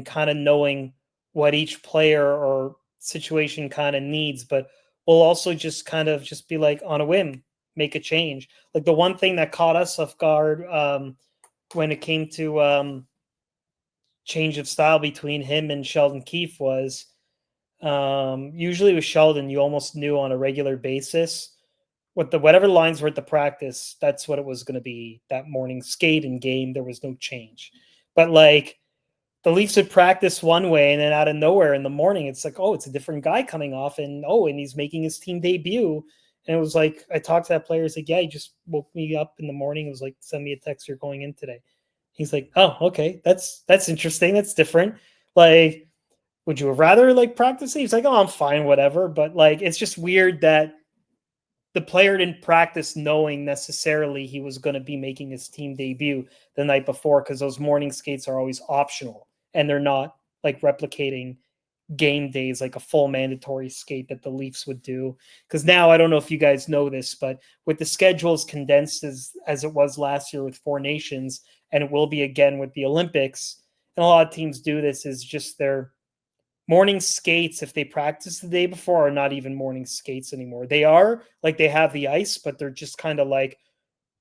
kind of knowing what each player or situation kind of needs, but will also just kind of just be like, on a whim, make a change. Like, the one thing that caught us off guard when it came to change of style between him and Sheldon Keefe was, usually with Sheldon, you almost knew on a regular basis whatever lines were at the practice, that's what it was going to be that morning. Skate and game, there was no change. But like the Leafs would practice one way, and then out of nowhere in the morning, it's like, oh, it's a different guy coming off, and he's making his team debut. And it was like, I talked to that player. He's like, yeah, he just woke me up in the morning. It was like, send me a text, you're going in today. He's like, oh, okay, that's interesting. That's different. Like, would you have rather like practice it? He's like, oh, I'm fine, whatever. But like, it's just weird that the player didn't practice knowing necessarily he was going to be making his team debut the night before, because those morning skates are always optional and they're not like replicating game days like a full mandatory skate that the Leafs would do. Because now, I don't know if you guys know this, but with the schedules condensed as it was last year with 4 nations, and it will be again with the Olympics, and a lot of teams do this, is just their morning skates, if they practice the day before, are not even morning skates anymore. They are like, they have the ice, but they're just kind of like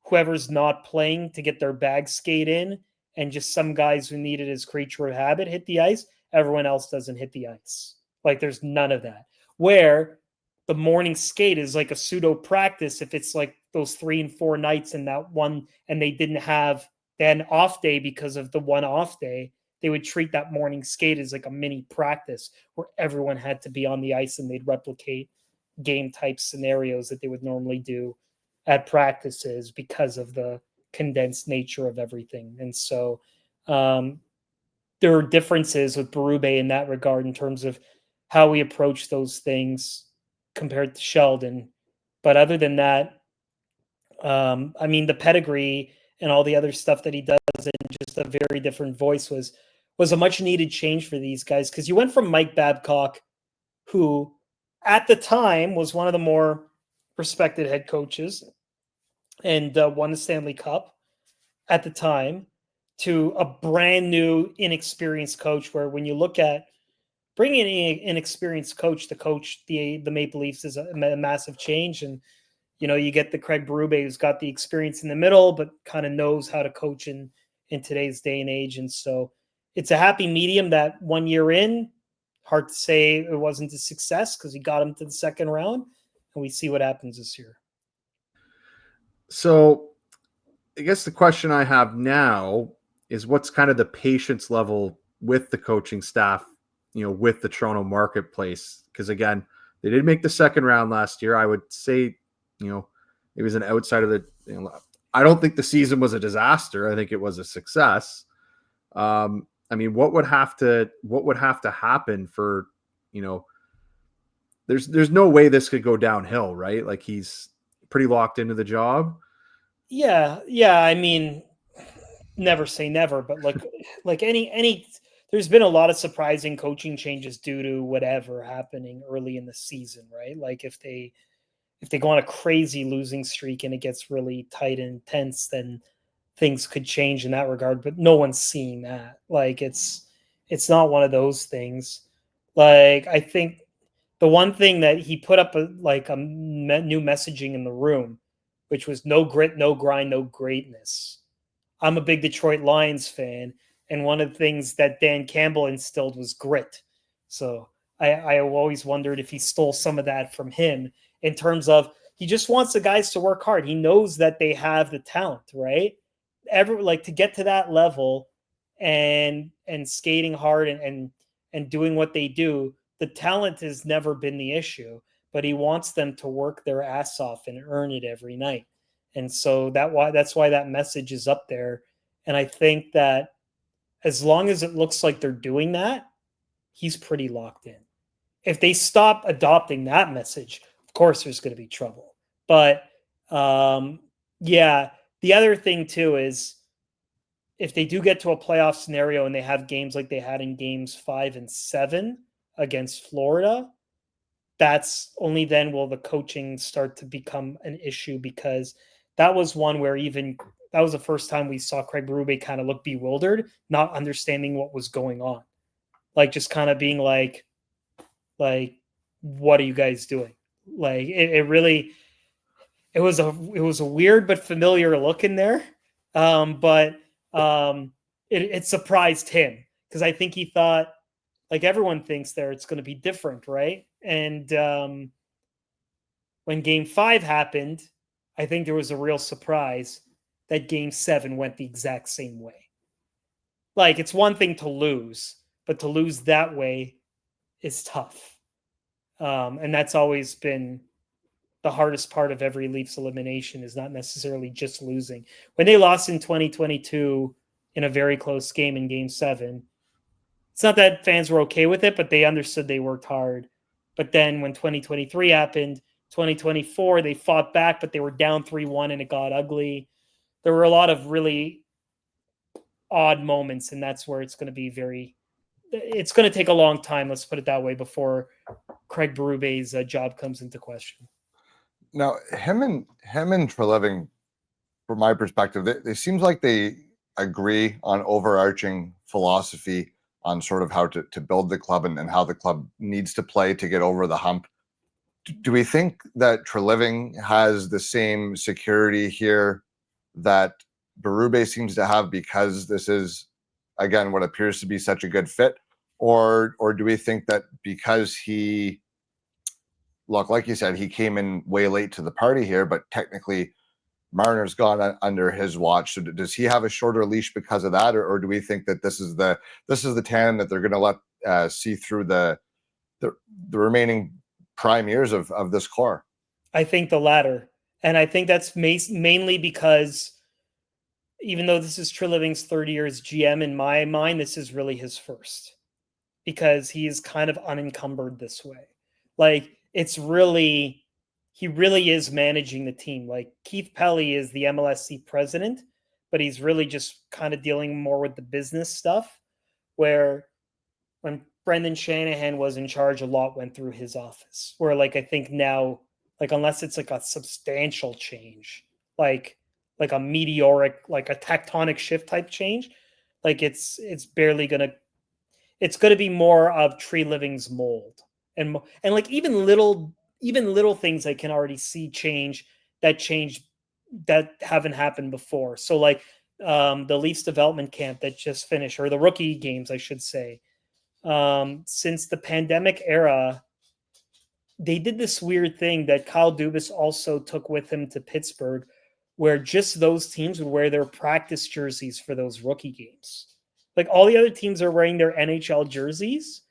whoever's not playing to get their bag skate in, and just some guys who need it as creature of habit hit the ice. Everyone else doesn't hit the ice. Like there's none of that. Where the morning skate is like a pseudo practice if it's like those 3 and 4 nights in that one, and they didn't have an off day because of the one off day. They would treat that morning skate as like a mini practice where everyone had to be on the ice, and they'd replicate game type scenarios that they would normally do at practices because of the condensed nature of everything. And so there are differences with Berube in that regard in terms of how we approach those things compared to Sheldon. But other than that, I mean, the pedigree and all the other stuff that he does in just a very different voice was a much needed change for these guys. Because you went from Mike Babcock, who at the time was one of the more respected head coaches and won the Stanley Cup at the time, to a brand new inexperienced coach, where when you look at bringing in an inexperienced coach to coach the Maple Leafs is a massive change. And you get the Craig Berube, who's got the experience in the middle, but kind of knows how to coach in today's day and age. And so it's a happy medium that 1 year in, hard to say it wasn't a success because he got him to the second round, and we see what happens this year. So I guess the question I have now is, what's kind of the patience level with the coaching staff, with the Toronto marketplace? Because again, they did make the second round last year. I would say, it was an outside of the, I don't think the season was a disaster. I think it was a success. I mean, what would have to happen for, there's no way this could go downhill, right? Like, he's pretty locked into the job. Yeah. I mean, never say never, but like any, there's been a lot of surprising coaching changes due to whatever happening early in the season, right? Like if they go on a crazy losing streak and it gets really tight and intense, then things could change in that regard. But no one's seeing that. Like it's not one of those things. Like I think the one thing that he put up a new messaging in the room, which was no grit, no grind, no greatness. I'm a big Detroit Lions fan, and one of the things that Dan Campbell instilled was grit. So I always wondered if he stole some of that from him, in terms of he just wants the guys to work hard. He knows that they have the talent, right? To get to that level and skating hard and doing what they do, the talent has never been the issue, but he wants them to work their ass off and earn it every night. And so that's why that message is up there. And I think that as long as it looks like they're doing that, he's pretty locked in. If they stop adopting that message, of course there's going to be trouble. But yeah, the other thing too is, if they do get to a playoff scenario and they have games like they had in games 5 and 7 against Florida, that's only then will the coaching start to become an issue, because that was one where that was the first time we saw Craig Berube kind of look bewildered, not understanding what was going on. Like just kind of being like, what are you guys doing? Like it was a weird but familiar look in there. But it surprised him, because I think he thought, like everyone thinks there, it's going to be different, right? And when Game 5 happened, I think there was a real surprise that Game 7 went the exact same way. Like, it's one thing to lose, but to lose that way is tough. And that's always been the hardest part of every Leafs elimination, is not necessarily just losing. When they lost in 2022 in a very close game in Game 7, it's not that fans were okay with it, but they understood they worked hard. But then when 2023 happened, 2024, they fought back, but they were down 3-1 and it got ugly. There were a lot of really odd moments, and that's where it's going to be it's going to take a long time, let's put it that way, before Craig Berube's job comes into question. Now, him and Treliving, from my perspective, it seems like they agree on overarching philosophy on sort of how to build the club and how the club needs to play to get over the hump. Do we think that Treliving has the same security here that Berube seems to have, because this is, again, what appears to be such a good fit? Or do we think that because he, look, like you said, he came in way late to the party here, but technically Marner's gone under his watch. So does he have a shorter leash because of that, or do we think that this is the tandem that they're going to let see through the remaining prime years of this core? I think the latter, and I think that's mainly because even though this is Treliving's third year as GM, in my mind, this is really his first, because he is kind of unencumbered this way. Like, he really is managing the team. Like, Keith Pelly is the MLSC president, but he's really just kind of dealing more with the business stuff, where when Brendan Shanahan was in charge, a lot went through his office, where, like, I think now, like, unless it's like a substantial change, like a meteoric, like a tectonic shift type change, like it's barely going to be more of Treliving's mold. And like even little things I can already see change that haven't happened before. So like the Leafs development camp that just finished, or the rookie games, I should say, since the pandemic era, they did this weird thing that Kyle Dubas also took with him to Pittsburgh, where just those teams would wear their practice jerseys for those rookie games. Like, all the other teams are wearing their NHL jerseys,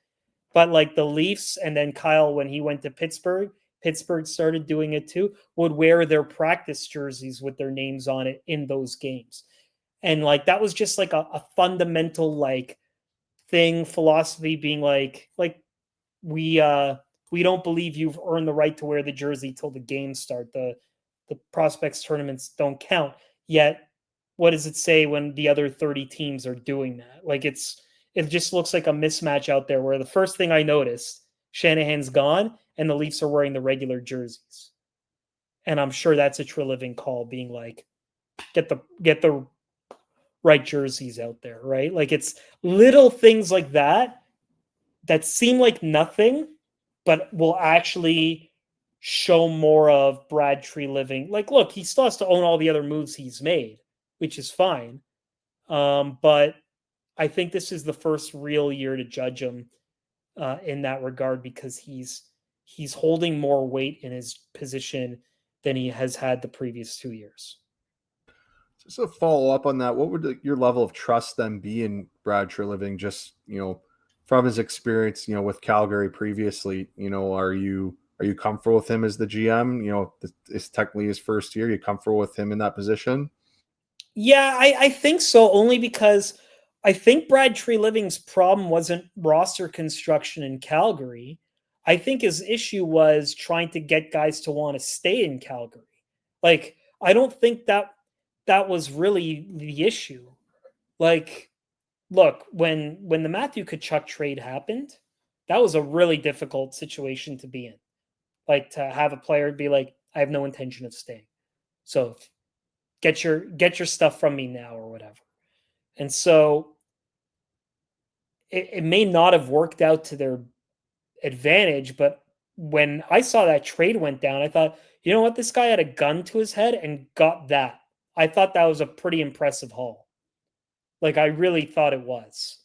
but like the Leafs, and then Kyle, when he went to Pittsburgh started doing it too, would wear their practice jerseys with their names on it in those games. And like, that was just like a fundamental like philosophy, being like we don't believe you've earned the right to wear the jersey till the games start. The prospects tournaments don't count. Yet, what does it say when the other 30 teams are doing that? Like, it just looks like a mismatch out there, where the first thing I noticed, Shanahan's gone and the Leafs are wearing the regular jerseys. And I'm sure that's a Treliving call, being like, get the right jerseys out there, right? Like, it's little things like that seem like nothing, but will actually show more of Brad Treliving. Like, look, he still has to own all the other moves he's made, which is fine. But I think this is the first real year to judge him in that regard, because he's holding more weight in his position than he has had the previous 2 years. Just a follow up on that, what would your level of trust then be in Brad Treliving, just, from his experience, with Calgary previously? Are you comfortable with him as the GM? It's technically his first year. You comfortable with him in that position? Yeah, I think so, only because I think Brad Treliving's problem wasn't roster construction in Calgary. I think his issue was trying to get guys to want to stay in Calgary. Like, I don't think that was really the issue. Like, look, when the Matthew Tkachuk trade happened, that was a really difficult situation to be in. Like, to have a player be like, I have no intention of staying, so get your stuff from me now, or whatever. And so it may not have worked out to their advantage, but when I saw that trade went down, I thought, you know what, this guy had a gun to his head and got that. I thought that was a pretty impressive haul. Like, I really thought it was.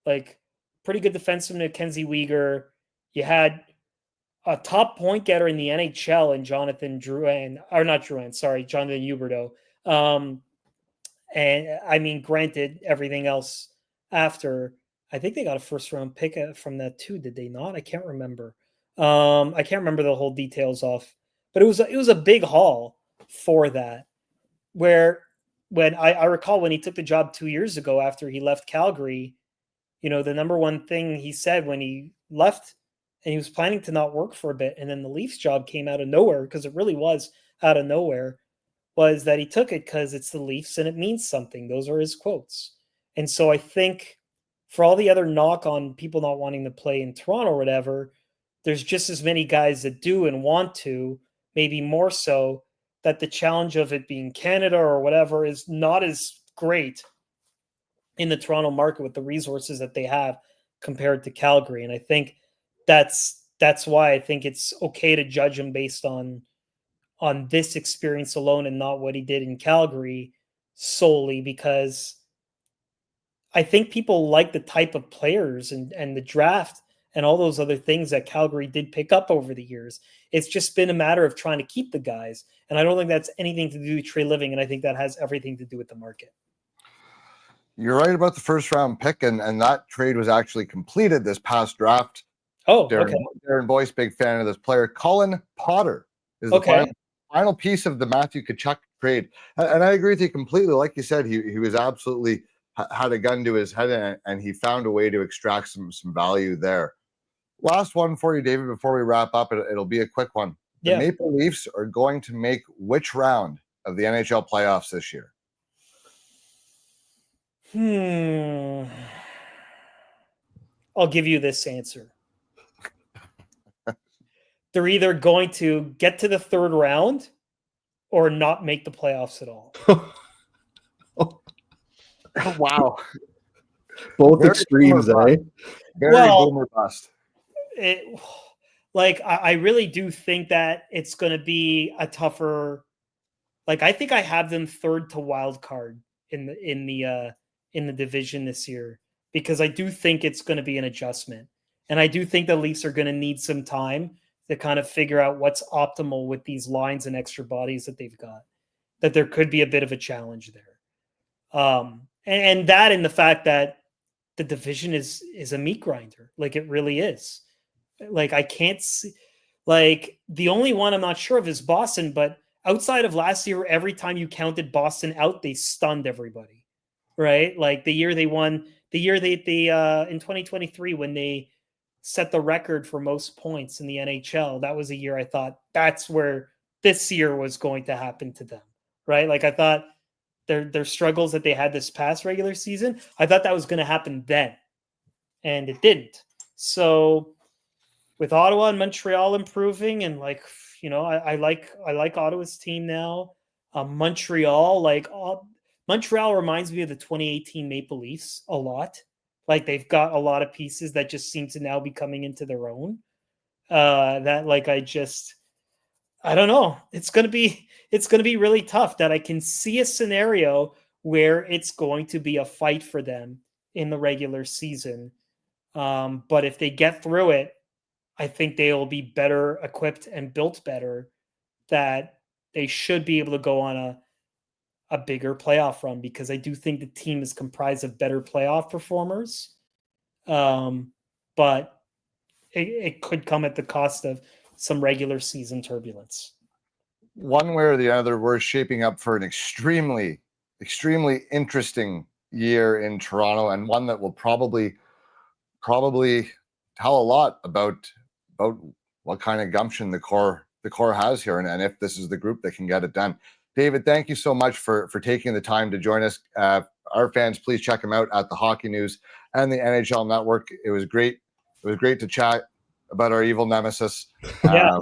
Like, pretty good defenseman, Mackenzie Weegar. You had a top point getter in the NHL and Jonathan Huberdeau. And I mean, granted, everything else after, I think they got a first round pick from that too. Did they not? I can't remember. I can't remember the whole details off, but it was a big haul for that. Where when I recall when he took the job 2 years ago after he left Calgary, the number one thing he said when he left, and he was planning to not work for a bit, and then the Leafs job came out of nowhere, because it really was out of nowhere, was that he took it because it's the Leafs and it means something. Those are his quotes. And so I think for all the other knock on people not wanting to play in Toronto or whatever, there's just as many guys that do and want to, maybe more so, that the challenge of it being Canada or whatever is not as great in the Toronto market with the resources that they have compared to Calgary. And I think that's why I think it's okay to judge him based on this experience alone and not what he did in Calgary solely, because I think people like the type of players and the draft and all those other things that Calgary did pick up over the years. It's just been a matter of trying to keep the guys. And I don't think that's anything to do with Treliving, and I think that has everything to do with the market. You're right about the first round pick, and that trade was actually completed this past draft. Oh, Darren Boyce, big fan of this player. Colin Potter is the final piece of the Matthew Tkachuk trade. And I agree with you completely. Like you said, he was absolutely had a gun to his head, and he found a way to extract some value there. Last one for you, David, before we wrap up. It'll be a quick one. The Maple Leafs are going to make which round of the NHL playoffs this year? I'll give you this answer. They're either going to get to the third round or not make the playoffs at all. Wow. Both very extremes, eh? Very boomer bust. I really do think that it's going to be a tougher. I think I have them third to wild card in the division this year, because I do think it's going to be an adjustment, and I do think the Leafs are going to need some time to kind of figure out what's optimal with these lines and extra bodies that they've got. That there could be a bit of a challenge there, and that in the fact that the division is a meat grinder, it really is. I can't see, the only one I'm not sure of is Boston, but outside of last year, every time you counted Boston out, they stunned everybody, right? The year they won, the year they in 2023, when they set the record for most points in the NHL, that was a year I thought that's where this year was going to happen to them, right? I thought their struggles that they had this past regular season, I thought that was going to happen then, and it didn't. So with Ottawa and Montreal improving, and I like Ottawa's team now. Montreal reminds me of the 2018 Maple Leafs a lot. They've got a lot of pieces that just seem to now be coming into their own. I don't know. It's gonna be really tough. That I can see a scenario where it's going to be a fight for them in the regular season. But if they get through it, I think they will be better equipped and built better, that they should be able to go on a bigger playoff run, because I do think the team is comprised of better playoff performers. But it could come at the cost of some regular season turbulence. One way or the other, we're shaping up for an extremely, extremely interesting year in Toronto, and one that will probably tell a lot about what kind of gumption the core has here, and if this is the group that can get it done. David, thank you so much for taking the time to join us. Our fans, please check him out at the Hockey News and the NHL Network. It was great. It was great to chat about our evil nemesis. Yeah.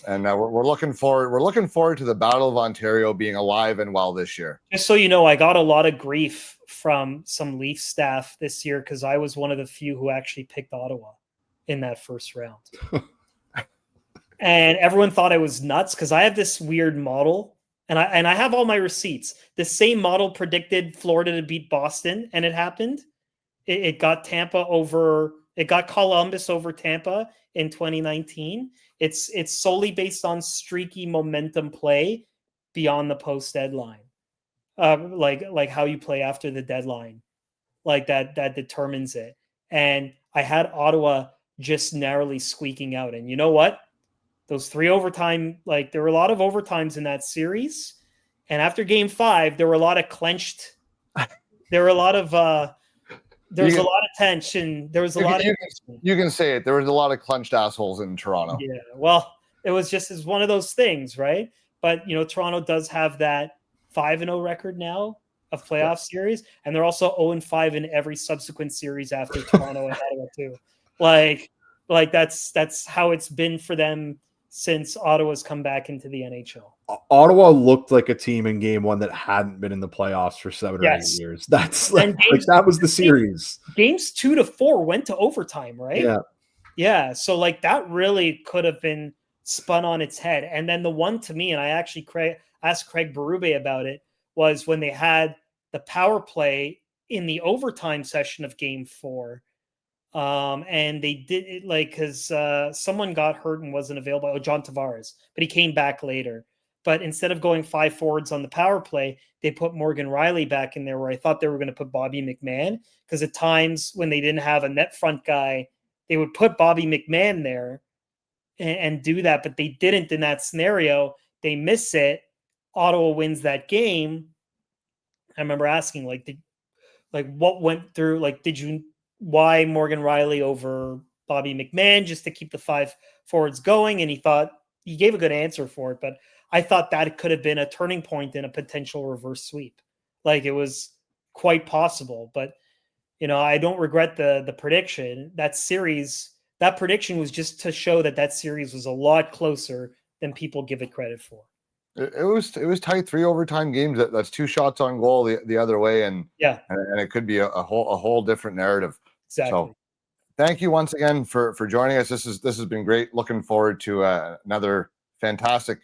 And we're looking forward to the Battle of Ontario being alive and well this year. Just so you know, I got a lot of grief from some Leaf staff this year because I was one of the few who actually picked Ottawa in that first round. And everyone thought I was nuts because I have this weird model, and I have all my receipts. The same model predicted Florida to beat Boston, and it happened. It got Columbus over Tampa in 2019. It's solely based on streaky momentum play beyond the post deadline. Like how you play after the deadline, like that determines it. And I had Ottawa just narrowly squeaking out. And you know what? Those 3 overtime, like there were a lot of overtimes in that series. And after game 5, there were a lot of clenched. There were a lot of there was a lot of tension. There was a lot of you can say it. There was a lot of clenched assholes in Toronto. Yeah. Well, it was just as one of those things, right? But Toronto does have that 5-0 record now of playoff series, and they're also 0-5 in every subsequent series after Toronto and Ottawa too. Like that's how it's been for them since Ottawa's come back into the NHL. Ottawa looked like a team in game 1 that hadn't been in the playoffs for 7 or 8 years. That's that was the series. Games 2 to 4 went to overtime, right? Yeah. So like that really could have been spun on its head. And then the one to me, and I actually asked Craig Berube about it, was when they had the power play in the overtime session of game 4. And they did it because someone got hurt and wasn't available. John Tavares, but he came back later. But instead of going 5 forwards on the power play, they put Morgan Riley back in there, where I thought they were going to put Bobby McMahon, because at times when they didn't have a net front guy, they would put Bobby McMahon there and do that. But they didn't in that scenario. They miss it. Ottawa wins that game. I remember asking, what went through? Why Morgan Riley over Bobby McMahon, just to keep the 5 forwards going? And he gave a good answer for it, but I thought that it could have been a turning point in a potential reverse sweep. Like it was quite possible, but I don't regret the prediction. That prediction was just to show that series was a lot closer than people give it credit for. It was tight, 3 overtime games. That's 2 shots on goal the other way, and it could be a whole different narrative. Exactly. So, thank you once again for joining us. This has been great. Looking forward to another fantastic.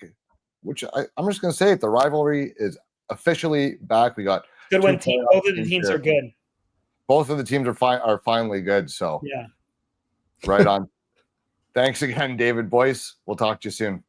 Which I'm just going to say it. The rivalry is officially back. We got good when both of the teams are good. Both of the teams are finally good. So yeah, right on. Thanks again, David Boyce. We'll talk to you soon.